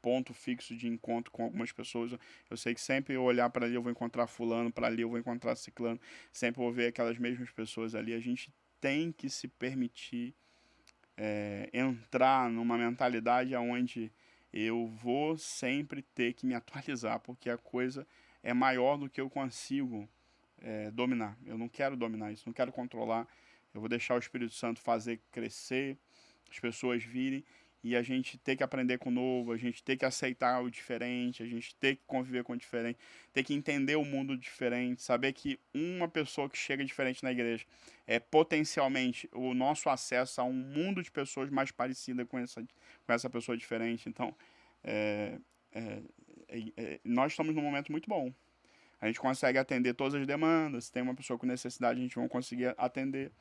ponto fixo de encontro com algumas pessoas. Eu sei que sempre eu olhar para ali eu vou encontrar fulano, para ali eu vou encontrar ciclano, sempre vou ver aquelas mesmas pessoas ali. A gente tem que se permitir entrar numa mentalidade onde eu vou sempre ter que me atualizar, porque a coisa é maior do que eu consigo dominar. Eu não quero dominar isso, não quero controlar. Eu vou deixar o Espírito Santo fazer crescer, as pessoas virem, e a gente ter que aprender com o novo, a gente ter que aceitar o diferente, a gente ter que conviver com o diferente, ter que entender o mundo diferente, saber que uma pessoa que chega diferente na igreja é potencialmente o nosso acesso a um mundo de pessoas mais parecida com essa pessoa diferente. Então, nós estamos num momento muito bom. A gente consegue atender todas as demandas, se tem uma pessoa com necessidade, a gente vai conseguir atender.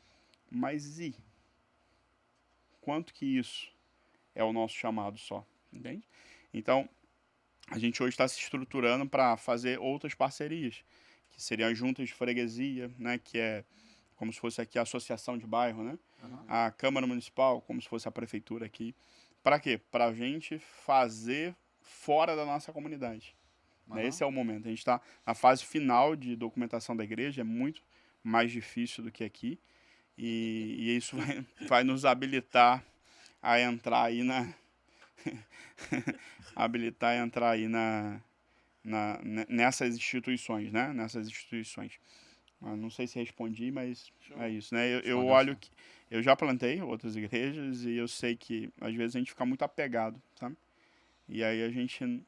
Mas e? Quanto que isso é o nosso chamado só, entende? Então, a gente hoje está se estruturando para fazer outras parcerias, que seriam as juntas de freguesia, né, que é como se fosse aqui a associação de bairro, né? a Câmara Municipal, como se fosse a prefeitura aqui. Para quê? Para a gente fazer fora da nossa comunidade. Né? Esse é o momento. A gente está na fase final de documentação da igreja, é muito mais difícil do que aqui. E isso vai nos habilitar a entrar aí habilitar a entrar aí nessas instituições, né? Nessas instituições. Eu não sei se respondi, mas é isso, né? Eu olho que eu já plantei outras igrejas e eu sei que às vezes a gente fica muito apegado, sabe? E aí a gente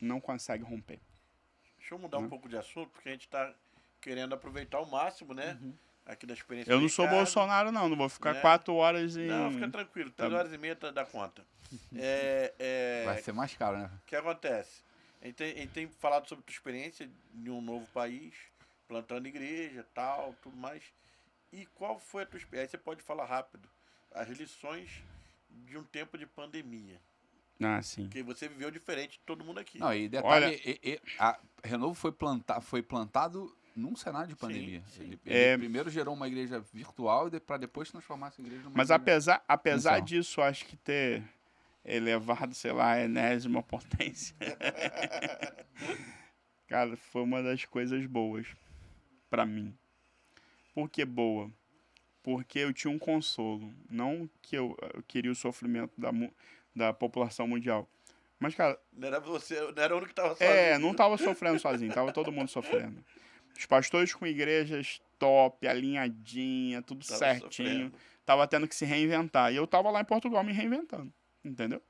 não consegue romper. Deixa eu mudar um pouco de assunto, porque a gente está querendo aproveitar ao máximo, né? Aqui da experiência Eu do não sou Ricardo. Bolsonaro, não vou ficar né? 4 horas em... Não, fica tranquilo, 3h30 dá conta. Vai ser mais caro, né? O que acontece? A gente tem falado sobre a tua experiência em um novo país, plantando igreja, tal, tudo mais. E qual foi a tua experiência? Você pode falar rápido. As lições de um tempo de pandemia. Ah, sim. Porque você viveu diferente de todo mundo aqui. Não, e detalhe, a Renovo foi plantado num cenário de pandemia. sim. Ele primeiro gerou uma igreja virtual para depois transformar essa igreja numa Mas igreja apesar presencial. disso, acho que ter elevado, sei lá, a enésima potência. Cara, foi uma das coisas boas pra mim. Por que boa? Porque eu tinha um consolo. Não que eu queria o sofrimento da população mundial. Mas, cara, Não era você, não era o único que estava sozinho. não tava sofrendo sozinho, tava todo mundo sofrendo. Os pastores com igrejas top, alinhadinha, tudo Tava certinho. sofrendo. Tava tendo que se reinventar. E eu tava lá em Portugal me reinventando. Entendeu?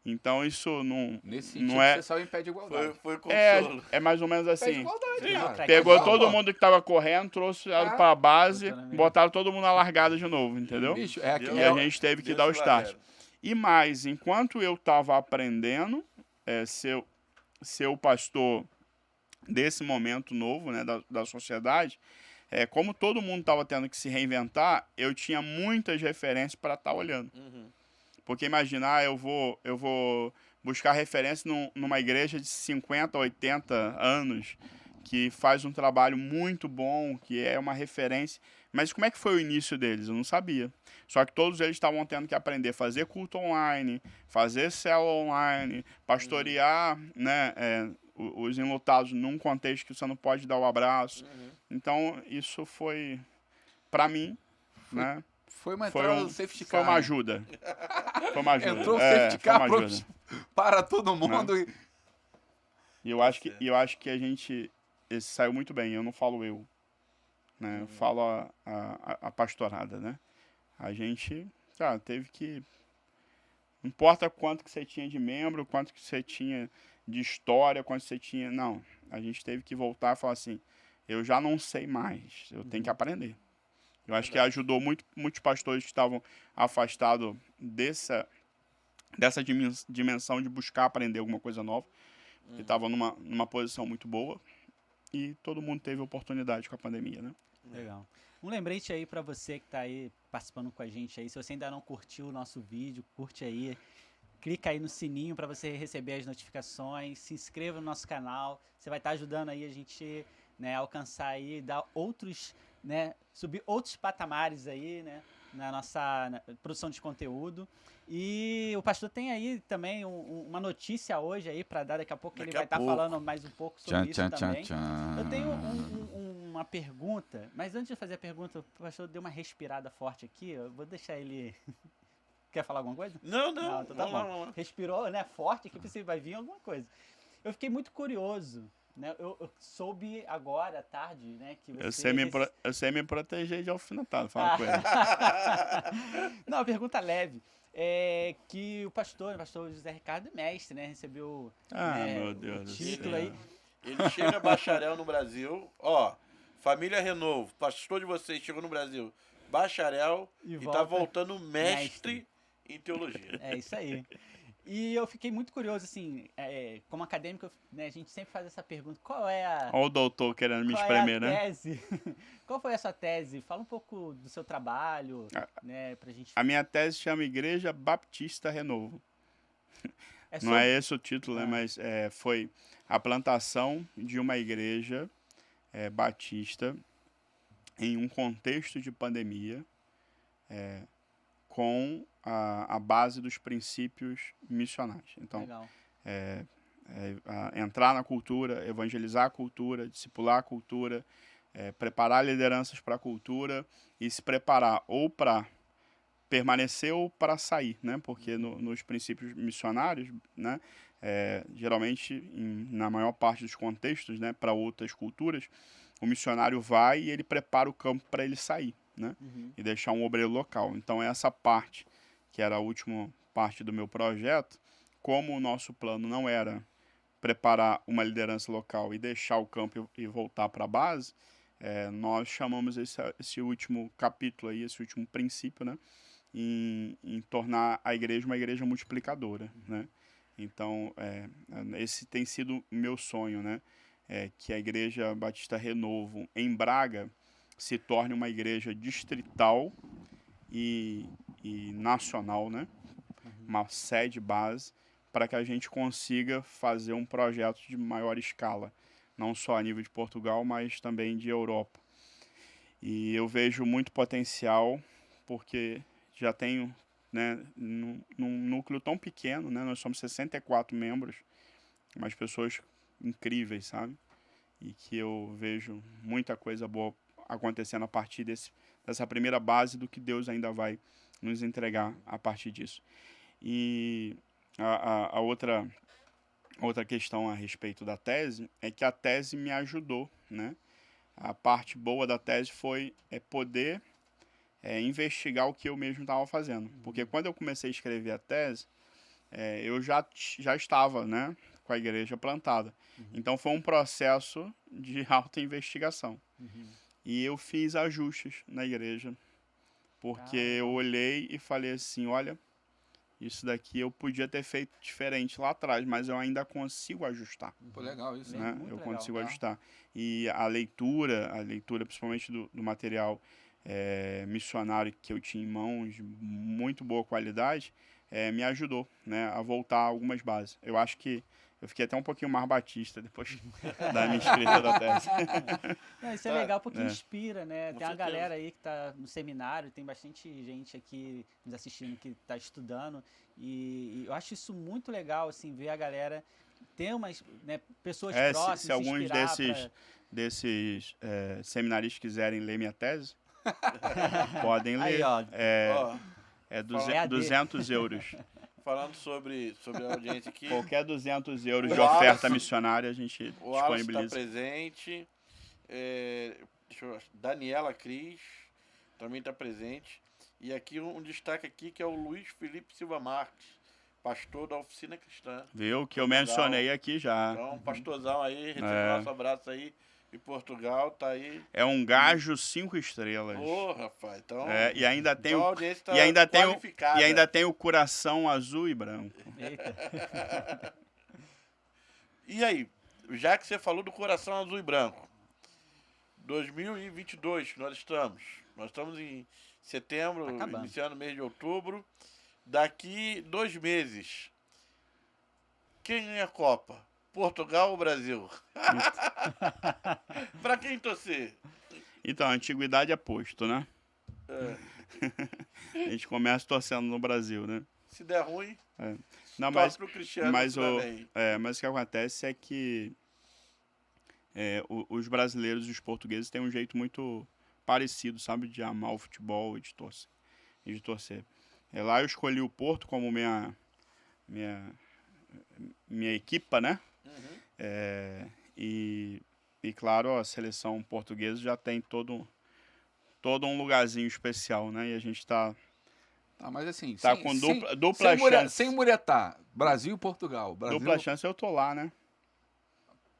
Então isso não, Nesse sentido, não é. você só impede a igualdade. Foi consolo. É mais ou menos Impede a assim. igualdade, Sim, cara. Pegou Não, todo mundo que tava correndo, trouxe ela pra base, Botou na mesma. botaram todo mundo na largada de novo, entendeu? Bicho, E a gente teve que Deus dar o te start. largaram. E mais, enquanto eu estava aprendendo ser o pastor desse momento novo, né, da sociedade, como todo mundo estava tendo que se reinventar, eu tinha muitas referências para estar olhando. Porque imagina, eu vou buscar referência numa igreja de 50, 80 anos, que faz um trabalho muito bom, que é uma referência. Mas como é que foi o início deles? Eu não sabia. Só que todos eles estavam tendo que aprender a fazer culto online, fazer célula online, pastorear, né, os enlutados num contexto que você não pode dar o abraço. Então, isso foi, para mim, né, Foi uma entrada do safety car. foi uma né? ajuda. Foi uma ajuda. Entrou o É, safety foi uma car ajuda. para todo mundo. E eu acho que a gente saiu muito bem. Eu não falo eu, né? Eu falo a pastorada, né? A gente, cara, teve que... Não importa quanto que você tinha de membro, quanto que você tinha de história, quanto você tinha... Não, a gente teve que voltar e falar assim, eu já não sei mais, eu tenho que aprender. Eu acho que ajudou muitos pastores que estavam afastados dessa dimensão de buscar aprender alguma coisa nova, que estavam numa posição muito boa, e todo mundo teve oportunidade com a pandemia, né? Legal. Um lembrete aí pra você que tá aí participando com a gente aí. Se você ainda não curtiu o nosso vídeo, curte aí. Clica aí no sininho pra você receber as notificações. Se inscreva no nosso canal. Você vai estar ajudando aí a gente, né, alcançar aí, dar outros, né, subir outros patamares aí, né, na nossa produção de conteúdo. E o pastor tem aí também uma notícia hoje aí pra dar. Daqui a pouco ele vai estar falando mais um pouco sobre isso também. Eu tenho uma pergunta, mas antes de fazer a pergunta, o pastor deu uma respirada forte aqui, eu vou deixar ele... Quer falar alguma coisa? Não, Então tá bom. vamos lá. Respirou, né, forte aqui, você vai vir alguma coisa. Eu fiquei muito curioso, né, eu soube agora, à tarde, né, que você... Eu sei me proteger de alfinetado, fala com ele. Não, pergunta leve. É que o pastor José Ricardo é mestre, né, recebeu Meu Deus o do título céu. aí. Ele chega bacharel no Brasil, ó, família Renovo, pastor de vocês chegou no Brasil, bacharel e tá voltando mestre em teologia. É isso aí. E eu fiquei muito curioso, assim, como acadêmico, né, a gente sempre faz essa pergunta, qual é a... Olha o doutor querendo me espremer, né? tese? Qual foi a sua tese? Fala um pouco do seu trabalho, né, pra gente... A minha tese chama Igreja Baptista Renovo. Não sobre- é esse o título, né? Mas foi a plantação de uma igreja batista em um contexto de pandemia, com a base dos princípios missionários. Então, Legal. entrar na cultura, evangelizar a cultura, discipular a cultura, preparar lideranças para a cultura e se preparar ou para permanecer ou para sair, né? Porque nos princípios missionários, né? Geralmente, na maior parte dos contextos, né? Para outras culturas, o missionário vai e ele prepara o campo para ele sair, né? E deixar um obreiro local. Então, essa parte, que era a última parte do meu projeto, como o nosso plano não era preparar uma liderança local e deixar o campo e voltar para a base, nós chamamos esse último capítulo aí, esse último princípio, né? Em tornar a igreja uma igreja multiplicadora, né? Então, esse tem sido meu sonho, né? Que a Igreja Batista Renovo, em Braga, se torne uma igreja distrital e nacional, né? Uma sede base, para que a gente consiga fazer um projeto de maior escala, não só a nível de Portugal, mas também de Europa. E eu vejo muito potencial, porque já tenho, né, num núcleo tão pequeno, né, nós somos 64 membros, mas pessoas incríveis, sabe? E que eu vejo muita coisa boa acontecendo a partir dessa primeira base do que Deus ainda vai nos entregar a partir disso. E a outra questão a respeito da tese é que a tese me ajudou, né? A parte boa da tese foi poder investigar o que eu mesmo estava fazendo. Porque quando eu comecei a escrever a tese, eu já estava, né, com a igreja plantada. Então foi um processo de autoinvestigação. E eu fiz ajustes na igreja, porque eu olhei e falei assim, olha, isso daqui eu podia ter feito diferente lá atrás, mas eu ainda consigo ajustar. Pô, legal isso, Né? Muito Eu legal. consigo ajustar. E a leitura principalmente do material missionário que eu tinha em mãos, de muito boa qualidade, me ajudou, né, a voltar a algumas bases. Eu acho que eu fiquei até um pouquinho mais batista depois da minha escrita da tese. Não, isso é legal porque É. inspira, né? Com Tem uma certeza. galera aí que tá no seminário, tem bastante gente aqui nos assistindo que tá estudando. E eu acho isso muito legal, assim, ver a galera ter umas, né, pessoas próximas, Se alguns inspirar desses seminaristas quiserem ler minha tese, podem ler. Aí, ó. Ó, É EAD. 200 euros. falando sobre a audiência aqui, Qualquer 200 euros O de oferta Wallace- missionária a gente o Wallace está disponibiliza. presente. Deixa eu achar, Daniela Cris também está presente. E aqui um destaque aqui que é o Luiz Felipe Silva Marques, pastor da Oficina Cristã. Viu? Que eu Portugal. mencionei aqui já. Então, pastorzão aí, recebe nosso abraço aí. E Portugal tá aí. É um gajo 5 estrelas. Ô, rapaz, então. E ainda tem então a o audiência tá e ainda tem o qualificada. e ainda tem o coração azul e branco. Eita. E aí, já que você falou do coração azul e branco, 2022 nós estamos em setembro, Tá acabando. iniciando o mês de outubro. Daqui 2 meses, quem ganha a Copa? Portugal ou Brasil? Pra quem torcer? Então, a antiguidade é posto, né? É, A gente começa torcendo no Brasil, né? se der ruim, Não, torce mas pro Cristiano. mas se der bem. mas o que acontece é que os brasileiros e os portugueses têm um jeito muito parecido, sabe? De amar o futebol e de torcer. Lá eu escolhi o Porto como minha equipa, né? E claro, a seleção portuguesa já tem todo um lugarzinho especial, né? E a gente tá mas assim, com dupla chance. sem muretar. Brasil e Portugal. Brasil... Dupla chance eu tô lá, né?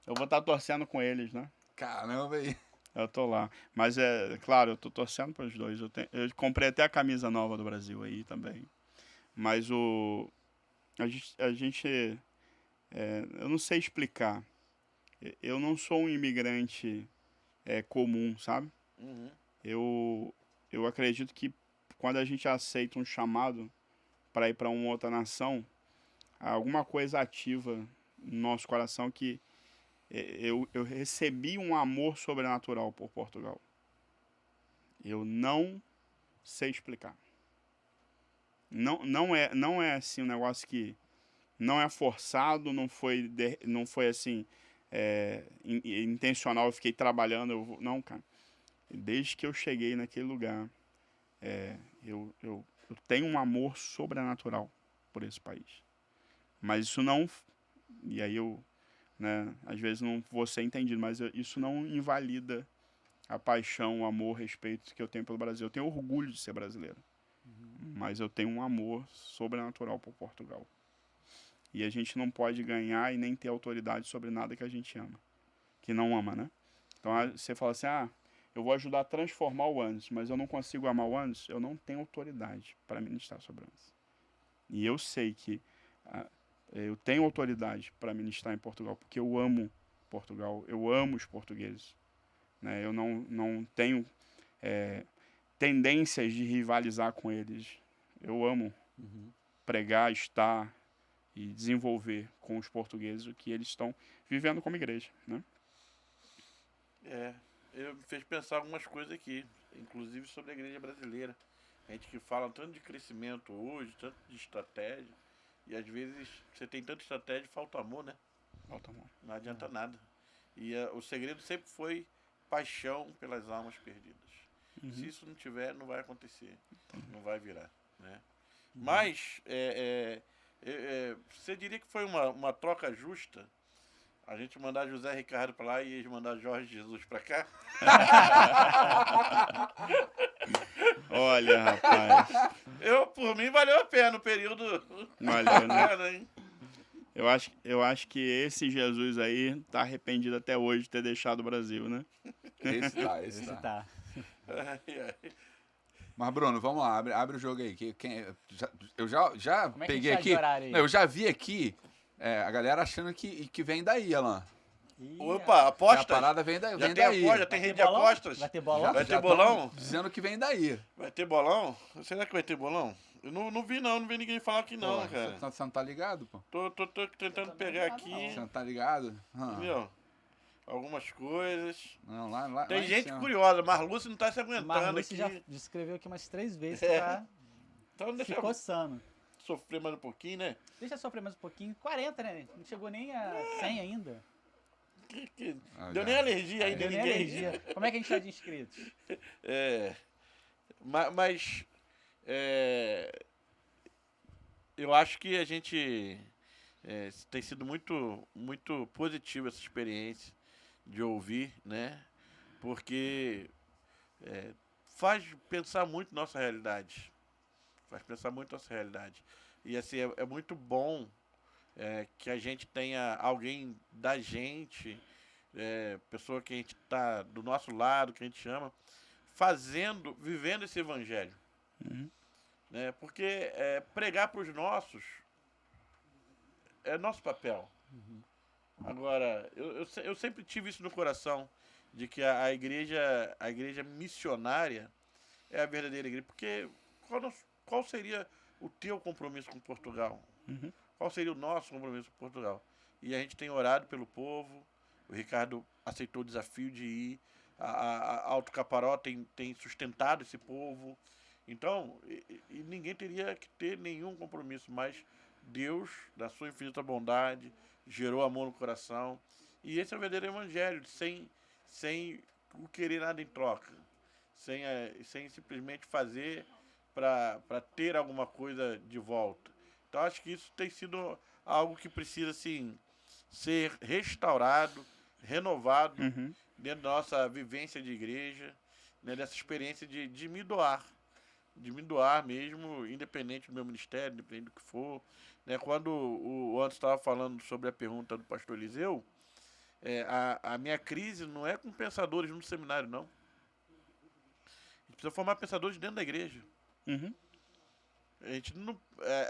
Eu vou estar torcendo com eles, né? Caramba, aí. Eu tô lá. Mas claro, eu tô torcendo para os dois. Eu comprei até a camisa nova do Brasil aí também. Mas a gente eu não sei explicar. Eu não sou um imigrante comum, sabe? Uhum. Eu acredito que quando a gente aceita um chamado para ir para uma outra nação, há alguma coisa ativa no nosso coração que eu recebi um amor sobrenatural por Portugal. Eu não sei explicar. Não é assim um negócio que não é forçado, não foi assim intencional, eu fiquei trabalhando, não, cara. Desde que eu cheguei naquele lugar, eu tenho um amor sobrenatural por esse país. Mas isso não, e aí né, às vezes não vou ser entendido, mas isso não invalida a paixão, o amor, o respeito que eu tenho pelo Brasil. Eu tenho orgulho de ser brasileiro, mas eu tenho um amor sobrenatural por Portugal. E a gente não pode ganhar e nem ter autoridade sobre nada que a gente ama, que não ama, né? Então você fala assim, eu vou ajudar a transformar o Anderson, mas eu não consigo amar o Anderson, eu não tenho autoridade para ministrar sobre o Anderson. E eu sei que eu tenho autoridade para ministrar em Portugal, porque eu amo Portugal, eu amo os portugueses. Né? Eu não tenho tendências de rivalizar com eles. Eu amo pregar, estar e desenvolver com os portugueses o que eles estão vivendo como igreja. Né? Me fez pensar algumas coisas aqui, inclusive sobre a igreja brasileira. A gente que fala tanto de crescimento hoje, tanto de estratégia, e às vezes você tem tanta estratégia e falta amor, né? Falta amor. Não adianta nada. E o segredo sempre foi paixão pelas almas perdidas. Se isso não tiver, não vai acontecer. Não vai virar, né? Mas, você diria que foi uma troca justa? A gente mandar José Ricardo para lá e eles mandar Jorge Jesus para cá? Olha, rapaz. Por mim, valeu a pena o período. Valeu, né? Eu acho que esse Jesus aí tá arrependido até hoje de ter deixado o Brasil, né? Esse tá. Ai. Mas, Bruno, vamos lá, abre o jogo aí. Eu já Como é que peguei a gente tá de aqui. horário aí? Não, eu já vi aqui a galera achando que vem daí, Alan. Opa, A apostas? parada vem Já daí. tem aposta, já tem rede de apostas? Vai ter bolão? Vai ter Já bolão? tão dizendo que vem daí. Vai ter bolão? Será que vai ter bolão? Eu não vi ninguém falar que não, Pô, cara. Você não tá ligado, pô? Tô tentando pegar aqui, Você não tá ligado? entendeu? Algumas coisas. Não, lá Tem em gente cima. curiosa, Marluce não tá se O aguentando Marluce aqui. já descreveu aqui umas 3 vezes Então deixa se eu coçando. sofrer mais um pouquinho, né? Deixa eu sofrer mais um pouquinho. 40, né? Não chegou nem a 100 ainda. Deu nem alergia ainda Deu em nem ninguém. alergia. Como é que a gente tá de inscritos? Mas eu acho que a gente tem sido muito positivo essa experiência de ouvir, né? Porque faz pensar muito nossa realidade. Faz pensar muito nossa realidade. E assim, é muito bom que a gente tenha alguém da gente, pessoa que a gente tá do nosso lado, que a gente ama, vivendo esse evangelho. Né? Porque pregar para os nossos é nosso papel. Agora, eu sempre tive isso no coração, de que a igreja missionária é a verdadeira igreja. Porque qual seria o teu compromisso com Portugal? Qual seria o nosso compromisso com Portugal? E a gente tem orado pelo povo, o Ricardo aceitou o desafio de ir, a Alto Caparó tem sustentado esse povo. Então, e ninguém teria que ter nenhum compromisso, mas Deus, da sua infinita bondade, gerou amor no coração. E esse é o verdadeiro evangelho, sem o querer nada em troca, sem simplesmente fazer para ter alguma coisa de volta. Então, acho que isso tem sido algo que precisa, assim, ser restaurado, renovado dentro da nossa vivência de igreja, né, dessa experiência de me doar. De me doar mesmo, independente do meu ministério, independente do que for. Né? Quando o Anderson estava falando sobre a pergunta do pastor Eliseu, a minha crise não é com pensadores no seminário, não. A gente precisa formar pensadores dentro da igreja. A gente não...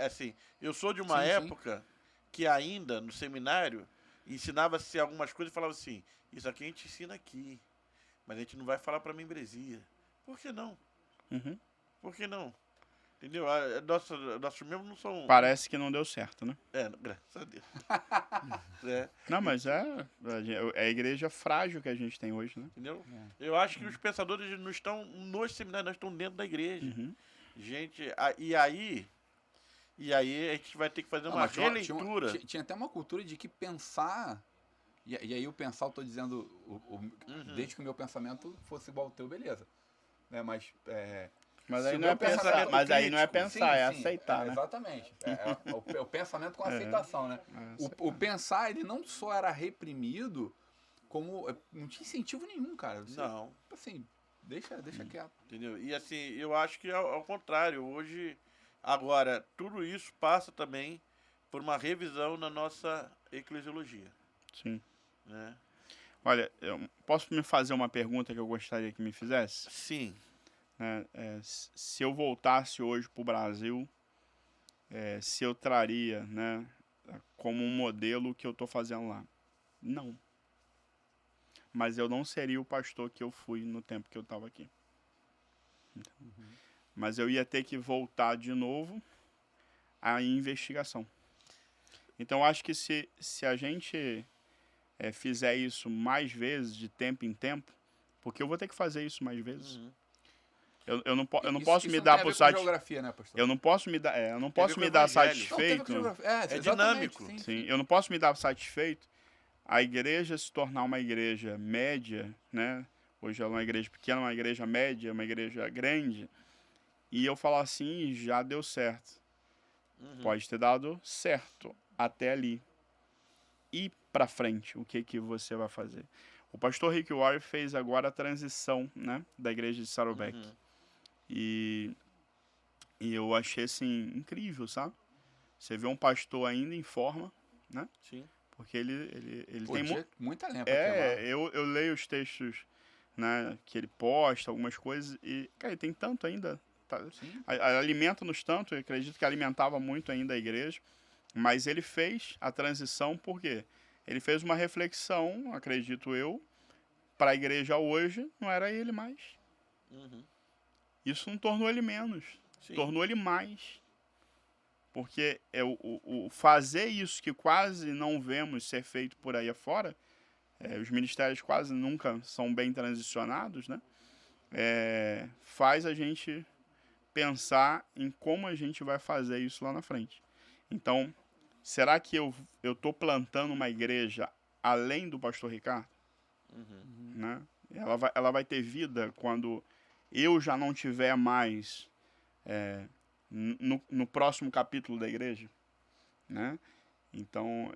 assim, eu sou de uma época que ainda, no seminário, ensinava-se algumas coisas e falava assim, isso aqui a gente ensina aqui, mas a gente não vai falar para membresia. Por que não? Por que não? Entendeu? Nossos membros não são... Parece que não deu certo, né? Graças a Deus. né? Não, mas é a igreja frágil que a gente tem hoje, né? Entendeu? Eu acho que os pensadores não estão nos seminários, nós estão dentro da igreja. Uhum. Gente, e aí a gente vai ter que fazer Não, uma mas releitura. tinha até uma cultura de que pensar. E aí o pensar, eu tô dizendo, desde que o meu pensamento fosse igual ao teu, beleza. Né, mas. Mas se aí o não meu é pensar, pensamento mas aí não é crítico- pensar, é sim, aceitar, né? Exatamente. O pensamento com a aceitação, né? O pensar, ele não só era reprimido, como não tinha incentivo nenhum, cara. Você, Não, assim, deixa quieto. entendeu? E assim, eu acho que é ao contrário. Hoje, agora, tudo isso passa também por uma revisão na nossa eclesiologia, Sim. né? Olha, eu posso me fazer uma pergunta que eu gostaria que me fizesse? Sim. Né? Se eu voltasse hoje para o Brasil, se eu traria, né, como um modelo o que eu estou fazendo lá? Não. Mas eu não seria o pastor que eu fui no tempo que eu estava aqui. Mas eu ia ter que voltar de novo à investigação. Então, acho que se a gente fizer isso mais vezes, de tempo em tempo, porque eu vou ter que fazer isso mais vezes. Uhum. Eu não Isso posso me não dar tem a por ver com satisfeito. geografia, né, pastor? Eu não posso me dar, eu não Tem a posso ver me com o dar evangelho. Não, tem a ver com satisfeito. geografia. É Exatamente, dinâmico. Sim, eu não posso me dar satisfeito a igreja se tornar uma igreja média, né? Hoje ela é uma igreja pequena, uma igreja média, uma igreja grande, e eu falar assim, já deu certo. Uhum. Pode ter dado certo até ali. E para frente, o que você vai fazer? O pastor Rick Warren fez agora a transição, né, da igreja de Saddleback. Uhum. E eu achei assim incrível, sabe? Você vê um pastor ainda em forma, né? Sim. Porque ele Pô, tem tinha muita lenha pra queimar. eu leio os textos, né, que ele posta, algumas coisas e, cara, ele tem tanto ainda, Sim. alimenta-nos tanto, eu acredito que alimentava muito ainda a igreja, mas ele fez a transição porque ele fez uma reflexão, acredito eu, para a igreja hoje, não era ele mais. Uhum. Isso não tornou ele menos, Sim. tornou ele mais. Porque o fazer isso que quase não vemos ser feito por aí afora, os ministérios quase nunca são bem transicionados, né? Faz a gente pensar em como a gente vai fazer isso lá na frente. Então, será que eu estou plantando uma igreja além do pastor Ricardo? Uhum. Né? Ela vai ter vida quando eu já não tiver mais no próximo capítulo da igreja, né? Então,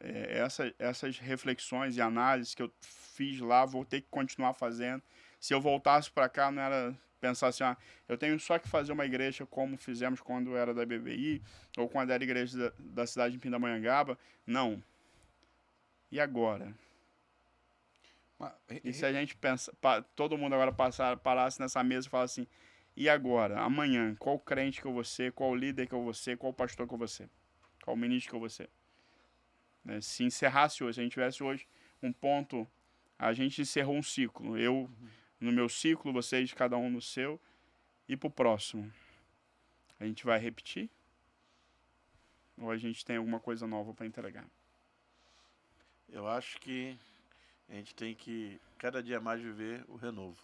essas reflexões e análises que eu fiz lá, vou ter que continuar fazendo. Se eu voltasse para cá, não era pensar assim, eu tenho só que fazer uma igreja como fizemos quando era da BBI, ou quando era a igreja da cidade de Pindamonhangaba. Não. E agora? E se a gente pensa, todo mundo agora parasse nessa mesa e falasse assim, e agora? Amanhã, qual crente que eu vou ser? Qual líder que eu vou ser? Qual pastor que eu vou ser? Qual ministro que eu vou ser? Né? Se encerrasse hoje, se a gente tivesse hoje um ponto, a gente encerrou um ciclo. Eu no meu ciclo, vocês cada um no seu, e pro próximo. A gente vai repetir? Ou a gente tem alguma coisa nova para entregar? Eu acho que a gente tem que cada dia mais viver o renovo.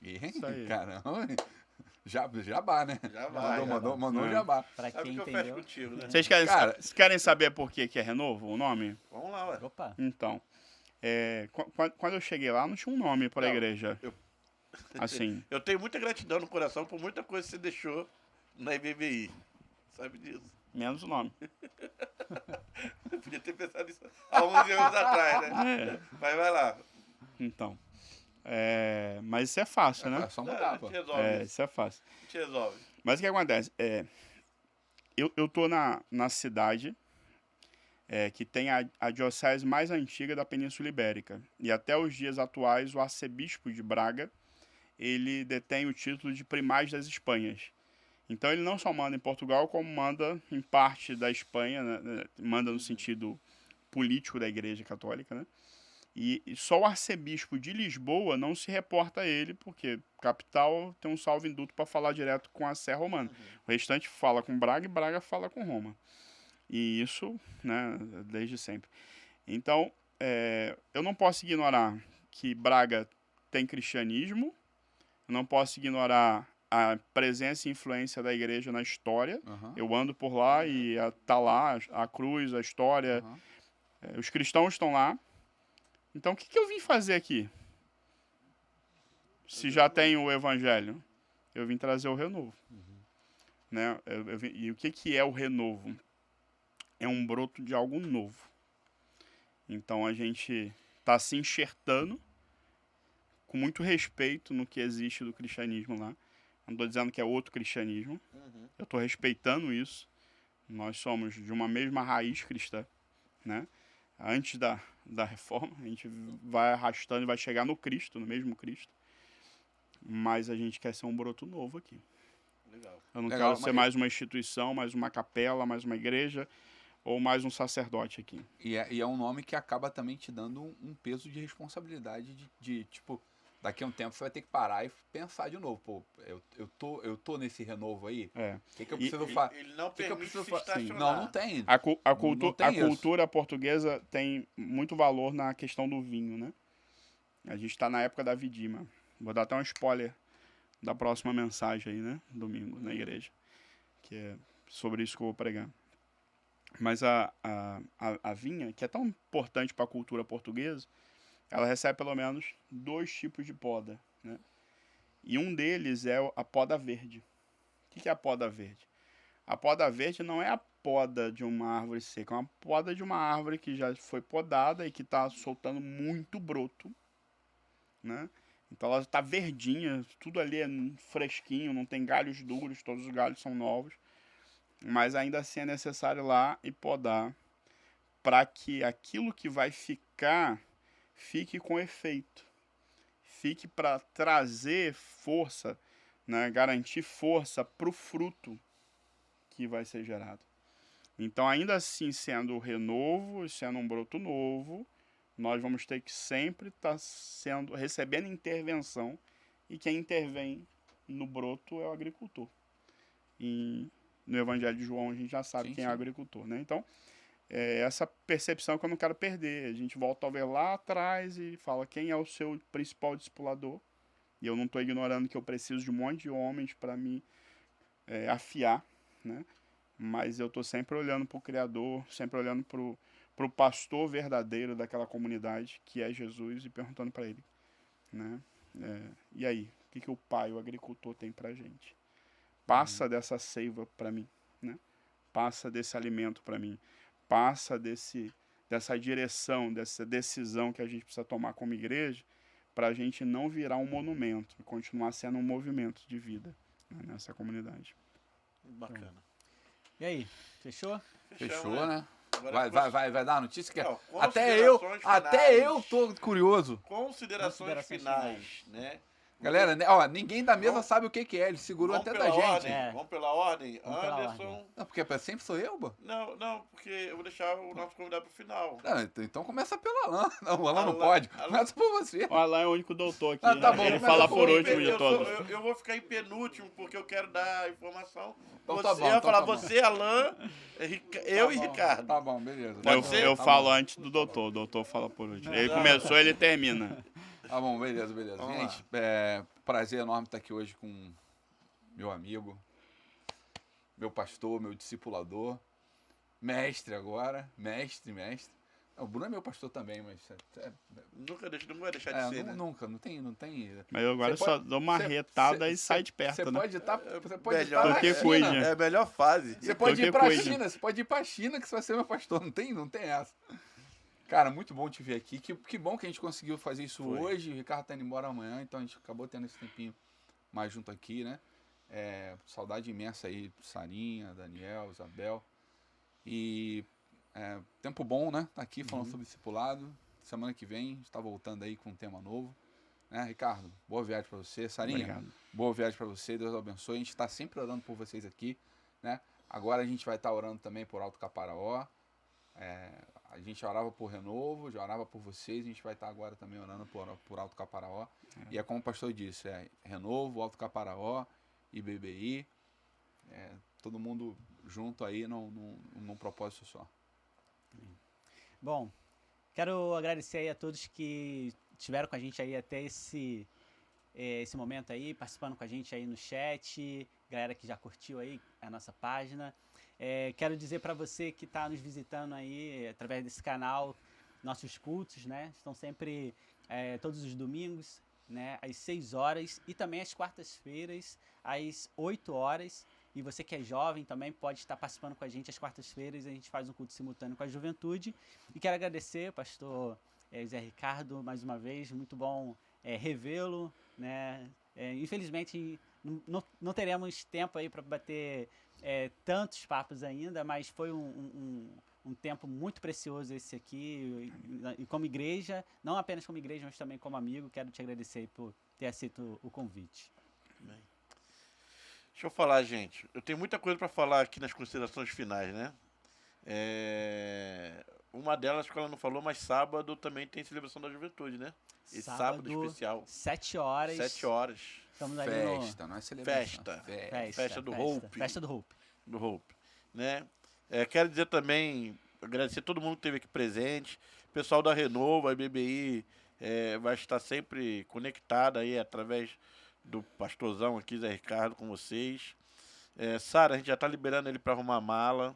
Isso aí. Caramba, jabá, né? Jabá, Mandou jabá. Pra Sabe quem que eu fecho entendeu. contigo, né? Vocês querem, Cara, querem saber por que é Renovo, o nome? Vamos lá, ué. Opa. Então, quando eu cheguei lá, não tinha um nome para a Não, igreja. eu- Assim, Eu tenho muita gratidão no coração por muita coisa que você deixou na IBBI. Sabe disso? menos o nome. Eu podia ter pensado nisso há 11 anos atrás, né? Mas vai lá. Então. Mas isso é fácil, É né? só Não, mudar, a pô. gente resolve isso. Isso é fácil. A gente resolve. Mas o que acontece? Eu tô na cidade que tem a diocese mais antiga da Península Ibérica. E até os dias atuais, o arcebispo de Braga, ele detém o título de primaz das Espanhas. Então ele não só manda em Portugal, como manda em parte da Espanha, né? Manda no sentido político da Igreja Católica, né? E só o arcebispo de Lisboa não se reporta a ele, porque capital tem um salvo-induto para falar direto com a Sé Romana. O restante fala com Braga e Braga fala com Roma. E isso, né, desde sempre. Então, eu não posso ignorar que Braga tem cristianismo, eu não posso ignorar a presença e influência da igreja na história. Aham. Eu ando por lá e tá lá a cruz, a história, Aham. os cristãos estão lá. Então, o que eu vim fazer aqui? Se já tem o evangelho, eu vim trazer o renovo. Né? E o que é o renovo? É um broto de algo novo. Então, a gente está se enxertando com muito respeito no que existe do cristianismo lá. Não estou dizendo que é outro cristianismo. Eu estou respeitando isso. Nós somos de uma mesma raiz cristã, né? Antes da reforma, a gente vai arrastando e vai chegar no Cristo, no mesmo Cristo. Mas a gente quer ser um broto novo aqui. Legal. Eu não Legal, quero ser mais uma instituição, mais uma capela, mais uma igreja ou mais um sacerdote aqui. E é um nome que acaba também te dando um peso de responsabilidade tipo, daqui a um tempo você vai ter que parar e pensar de novo. Pô, eu tô nesse renovo aí? É. O que eu E- preciso fazer? Ele não que eu permite preciso se fa- estacionar. Não tem. A tem isso. cultura portuguesa tem muito valor na questão do vinho, né? A gente está na época da vidima. Vou dar até um spoiler da próxima mensagem aí, né? Domingo, na igreja. Que é sobre isso que eu vou pregar. Mas a vinha, que é tão importante para a cultura portuguesa, ela recebe pelo menos 2 tipos de poda, né? E um deles é a poda verde. O que é a poda verde? A poda verde não é a poda de uma árvore seca, é uma poda de uma árvore que já foi podada e que está soltando muito broto, né? Então ela está verdinha, tudo ali é fresquinho, não tem galhos duros, todos os galhos são novos. Mas ainda assim é necessário ir lá e podar para que aquilo que vai ficar fique com efeito. Fique para trazer força, né? Garantir força para o fruto que vai ser gerado. Então, ainda assim, sendo renovo, sendo um broto novo, nós vamos ter que sempre estar recebendo intervenção, e quem intervém no broto é o agricultor. No Evangelho de João a gente já sabe quem é o agricultor, né? Então, essa percepção que eu não quero perder. A gente volta talvez lá atrás e fala quem é o seu principal discipulador. E eu não estou ignorando que eu preciso de um monte de homens para me afiar, né? Mas eu estou sempre olhando para o Criador, sempre olhando para o pastor verdadeiro daquela comunidade, que é Jesus, e perguntando para ele, né? E aí, o que o pai, o agricultor, tem para a gente? Passa dessa seiva para mim, né? Passa desse alimento para mim. Passa dessa direção, dessa decisão que a gente precisa tomar como igreja, para a gente não virar um monumento, continuar sendo um movimento de vida, né, nessa comunidade. Bacana. E aí, fechou? Fechou, né? Agora Vai dar a notícia que Não, até considerações eu tô curioso. Considerações finais, né? Galera, né, ó, ninguém da mesa sabe o que é, ele segurou Vamos até pela da gente. ordem, É. Vamos pela ordem. Vamos pela Anderson. ordem. Não, porque sempre sou eu, pô. Não, porque eu vou deixar o nosso convidado pro final. Não, então começa pelo Alan. Não, o Alan não Alan- pode. Alan- Começa por você. O Alain é o único doutor aqui. Ah, tá bom, Ele começa fala por por mim. último de todos. Eu vou ficar em penúltimo, porque eu quero dar a informação. Então você tá bom, vai então falar tá bom. você, Alan, eu Tá e bom, Ricardo. Tá bom, beleza. Eu, Pode ser? eu Tá falo bom. antes do doutor, o doutor fala por último. Ele Não. começou, ele termina. Tá bom, beleza. Vamos Gente, prazer enorme estar aqui hoje com meu amigo, meu pastor, meu discipulador, mestre agora, mestre. Não, o Bruno é meu pastor também, mas Não vai deixar de ser, né? nunca, não tem. Mas eu agora Você só pode- dou uma cê- retada cê- e sai de perto, Você né? pode estar na melhor. Tu que China. cuide. É a melhor fase. Você pode que ir pra cuide. China, você pode ir pra China que você vai ser meu pastor. Não tem essa. Cara, muito bom te ver aqui. Que bom que a gente conseguiu fazer isso Foi. hoje. O Ricardo tá indo embora amanhã, então a gente acabou tendo esse tempinho mais junto aqui, né? Saudade imensa aí, Sarinha, Daniel, Isabel. E tempo bom, né? Tá aqui falando sobre discipulado. Semana que vem a gente tá voltando aí com um tema novo. Né, Ricardo? Boa viagem pra você. Sarinha, Obrigado. boa viagem pra você. Deus abençoe. A gente tá sempre orando por vocês aqui, né? Agora a gente vai estar orando também por Alto Caparaó. A gente orava por Renovo, já orava por vocês, a gente vai estar agora também orando por Alto Caparaó. E é como o pastor disse, Renovo, Alto Caparaó e BBI, todo mundo junto aí num propósito só. Bom, Quero agradecer aí a todos que estiveram com a gente aí até esse momento aí, participando com a gente aí no chat, galera que já curtiu aí a nossa página. Quero dizer para você que está nos visitando aí através desse canal, nossos cultos, né? Estão sempre todos os domingos, né? Às 6 horas e também às quartas-feiras, às 8 horas. E você que é jovem também pode estar participando com a gente às quartas-feiras. A gente faz um culto simultâneo com a juventude. E quero agradecer, pastor Zé Ricardo, mais uma vez. Muito bom revê-lo, né? Infelizmente, não teremos tempo aí para bater tantos papos ainda, mas foi um tempo muito precioso esse aqui. E como igreja, não apenas como igreja, mas também como amigo, quero te agradecer por ter aceito o convite. Bem. Deixa eu falar, gente. Eu tenho muita coisa para falar aqui nas considerações finais, né? Uma delas que ela não falou, mas sábado também tem celebração da juventude, né? Esse sábado especial. 7 horas. 7 horas. Estamos ali Festa, não é celebração. Festa do Hope. Festa do Hope. Do Hope, né? Quero dizer também, agradecer a todo mundo que esteve aqui presente. O pessoal da Renovo, a BBI, vai estar sempre conectado aí através do pastorzão aqui, Zé Ricardo, com vocês. Sara, a gente já está liberando ele para arrumar a mala.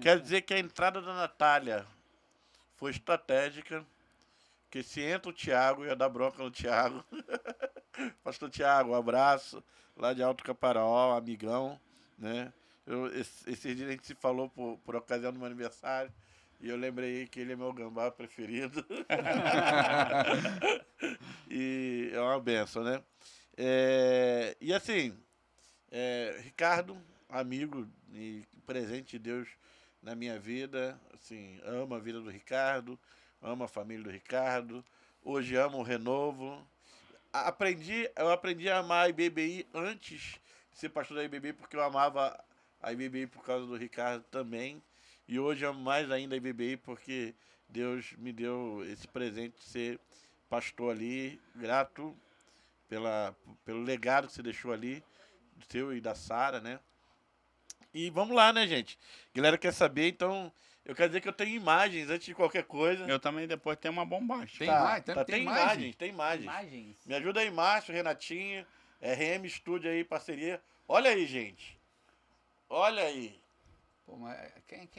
Quero dizer que a entrada da Natália foi estratégica, porque se entra o Thiago, ia dar bronca no Thiago. Pastor Thiago, um abraço, lá de Alto Caparaó, amigão, né? Esses dias a gente se falou por ocasião do meu aniversário, e eu lembrei que ele é meu gambá preferido. E é uma benção, né? E assim, Ricardo, amigo e presente de Deus na minha vida, assim, amo a vida do Ricardo, amo a família do Ricardo, hoje amo o Renovo. Eu aprendi a amar a IBBI antes de ser pastor da IBBI, porque eu amava a IBBI por causa do Ricardo também, e hoje amo mais ainda a IBBI porque Deus me deu esse presente de ser pastor ali, grato pelo legado que você deixou ali, do seu e da Sara, né? E vamos lá, né, gente? Galera quer saber, então eu quero dizer que eu tenho imagens antes de qualquer coisa. Eu também depois tenho uma bombástica. Tem imagens. Imagens. Me ajuda aí, Márcio, Renatinho, RM Studio aí, parceria. Olha aí, gente. Olha aí. Pô, mas quem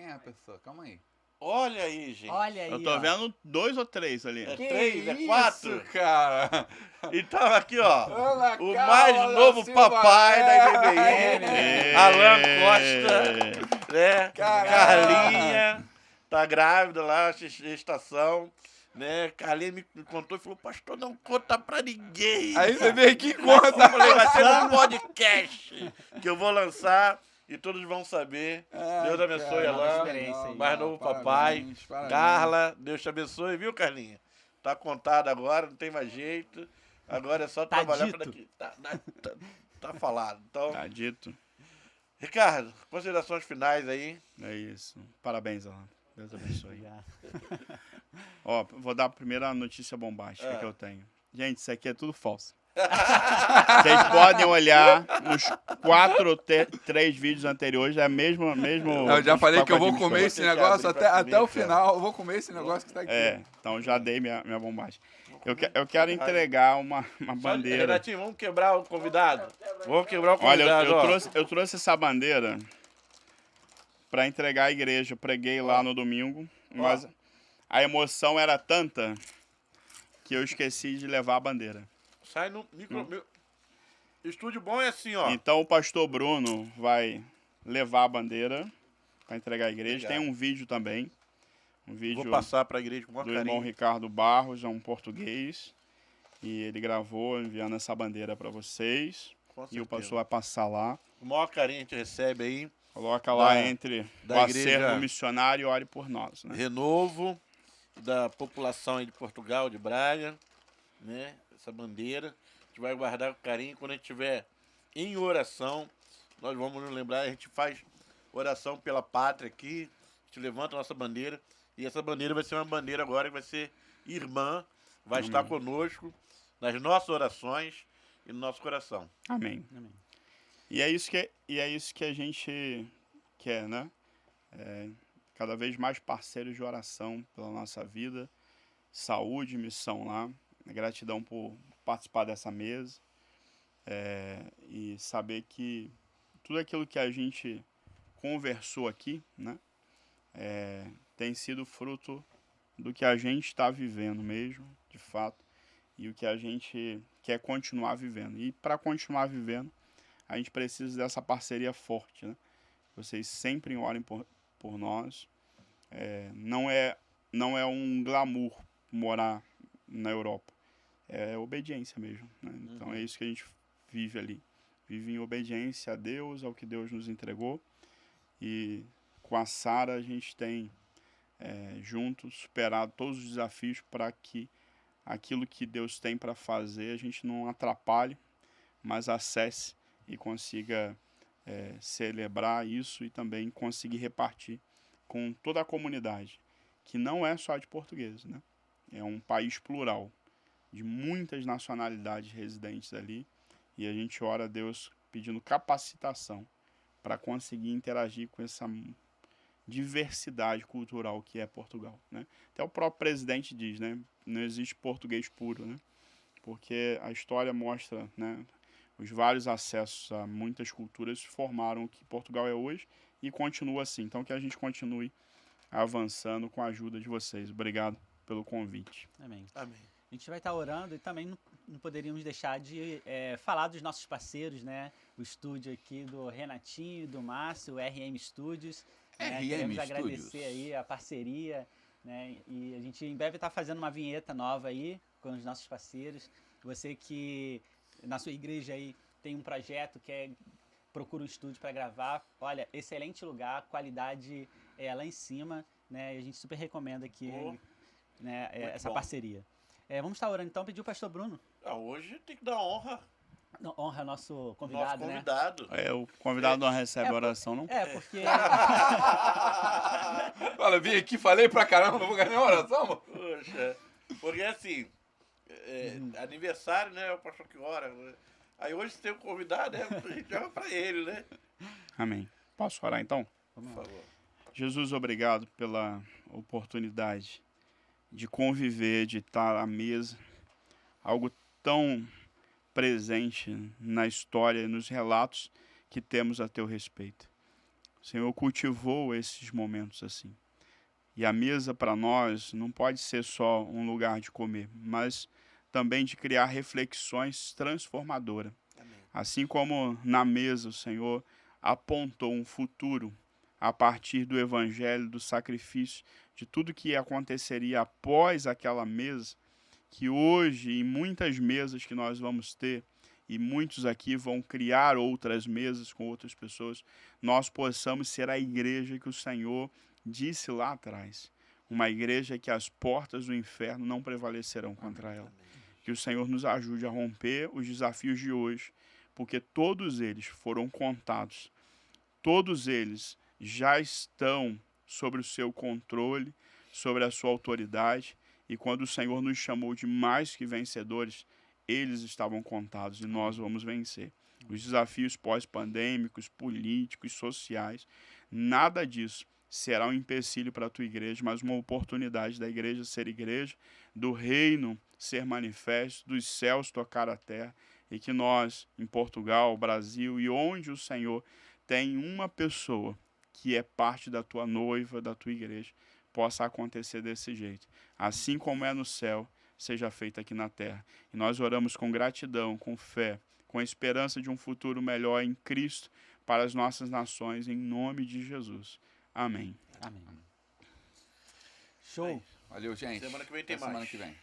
é a pessoa? Calma aí. Olha aí, gente. Olha aí, Eu tô vendo 2 ou 3 ali. É 3, 4? Isso, cara? Então, aqui, ó. Ana O Carla mais novo Silva papai da IBBI. É. Alan Costa, né? Caramba. Carlinha, tá grávida lá, gestação, né? Carlinha me contou e falou, pastor, não conta pra ninguém. Aí você vem aqui e Eu conta. falei, vai ser um podcast que eu vou lançar e todos vão saber. Deus abençoe, cara, Alan. experiência aí. Mais novo papai. Parabéns. Carla, Deus te abençoe, viu, Carlinha? Tá contado agora, não tem mais jeito. Agora é só Tá trabalhar dito. para daqui. Tá falado. Então, Tá dito. Ricardo, considerações finais aí. É isso. Parabéns, Alan. Deus abençoe. Obrigado. Ó, vou dar a primeira notícia bombástica que eu tenho. Gente, isso aqui é tudo falso. Vocês podem olhar os 4 ou 3 vídeos anteriores, é mesmo. Eu já falei que eu vou pacotinho comer de esse Vou ter que negócio abrir pra até comer, o cara. final. Eu vou comer esse negócio que tá aqui. Então já dei minha bombástica. Eu quero entregar uma bandeira. Renatinho, vamos quebrar o convidado? Vamos quebrar o Olha, convidado, eu trouxe essa bandeira para entregar à igreja. Eu preguei lá no domingo, mas a emoção era tanta que eu esqueci de levar a bandeira. Sai no micro... Estúdio bom é assim, ó. Então o pastor Bruno vai levar a bandeira para entregar à igreja. Obrigado. Tem um vídeo também. Um vídeo Vou passar pra igreja com o maior do irmão carinho. Ricardo Barros, é um português. E ele gravou enviando essa bandeira para vocês. Com E o certeza. pastor vai passar lá. O maior carinho a gente recebe aí. Coloca lá Da- entre da o igreja- acervo missionário e ore por nós. Né? Renovo da população aí de Portugal, de Braga, né? Essa bandeira. A gente vai guardar com carinho. Quando a gente estiver em oração, nós vamos nos lembrar, a gente faz oração pela pátria aqui, a gente levanta a nossa bandeira, e essa bandeira vai ser uma bandeira agora que vai ser irmã, vai estar conosco nas nossas orações e no nosso coração. Amém. Amém. E é isso que a gente quer, né? cada vez mais parceiros de oração pela nossa vida, saúde, missão lá. Gratidão por participar dessa mesa e saber que tudo aquilo que a gente conversou aqui, né, tem sido fruto do que a gente está vivendo mesmo, de fato, e o que a gente quer continuar vivendo. E para continuar vivendo, a gente precisa dessa parceria forte, né? Vocês sempre orem por nós. Não é um glamour morar na Europa. É obediência mesmo, né? Então é isso que a gente vive ali. Vive em obediência a Deus, ao que Deus nos entregou. E com a Sara a gente tem juntos superado todos os desafios para que aquilo que Deus tem para fazer a gente não atrapalhe, mas acesse e consiga celebrar isso e também conseguir repartir com toda a comunidade, que não é só de portugueses, né? É um país plural, de muitas nacionalidades residentes ali, e a gente ora a Deus pedindo capacitação para conseguir interagir com essa diversidade cultural que é Portugal, né? Até o próprio presidente diz, né? Não existe português puro, né? Porque a história mostra, né, os vários acessos a muitas culturas formaram o que Portugal é hoje e continua assim. Então que a gente continue avançando com a ajuda de vocês. Obrigado pelo convite. Amém. Amém. A gente vai estar orando e também não poderíamos deixar de falar dos nossos parceiros, né? O estúdio aqui do Renatinho, do Márcio, o RM Studios. Né? RM Queremos Studios. agradecer aí a parceria, né? E a gente em breve está fazendo uma vinheta nova aí com os nossos parceiros. Você que na sua igreja aí tem um projeto que procura um estúdio para gravar, olha, excelente lugar, qualidade lá em cima, né? E a gente super recomenda aqui né, essa bom. parceria. Vamos estar orando então, pedir o pastor Bruno. Hoje tem que dar honra Honra ao nosso convidado, nosso convidado. O convidado não recebe oração, não? Porque... Olha, eu vim aqui, falei pra caramba, não vou ganhar nenhuma oração, mano. Poxa, porque assim, aniversário, né? O pastor que ora. Aí hoje tem um convidado, né? A gente ora pra ele, né? Amém. Posso orar então? Por favor. Jesus, obrigado pela oportunidade de conviver, de estar à mesa. Algo tão presente na história e nos relatos que temos a teu respeito. O Senhor cultivou esses momentos assim. E a mesa para nós não pode ser só um lugar de comer, mas também de criar reflexões transformadoras. Amém. Assim como na mesa o Senhor apontou um futuro a partir do evangelho, do sacrifício, de tudo que aconteceria após aquela mesa, que hoje, em muitas mesas que nós vamos ter, e muitos aqui vão criar outras mesas com outras pessoas, nós possamos ser a igreja que o Senhor disse lá atrás. Uma igreja que as portas do inferno não prevalecerão contra ela. Que o Senhor nos ajude a romper os desafios de hoje, porque todos eles foram contados. Todos eles já estão sobre o seu controle, sobre a sua autoridade, e quando o Senhor nos chamou de mais que vencedores, eles estavam contados e nós vamos vencer. Os desafios pós-pandêmicos, políticos, sociais, nada disso será um empecilho para a tua igreja, mas uma oportunidade da igreja ser igreja, do reino ser manifesto, dos céus tocar a terra, e que nós, em Portugal, Brasil e onde o Senhor tem uma pessoa que é parte da tua noiva, da tua igreja, possa acontecer desse jeito. Assim como é no céu, seja feito aqui na terra. E nós oramos com gratidão, com fé, com a esperança de um futuro melhor em Cristo para as nossas nações, em nome de Jesus. Amém. Amém. Show. Valeu, gente. Semana que vem tem Até mais. Semana que vem.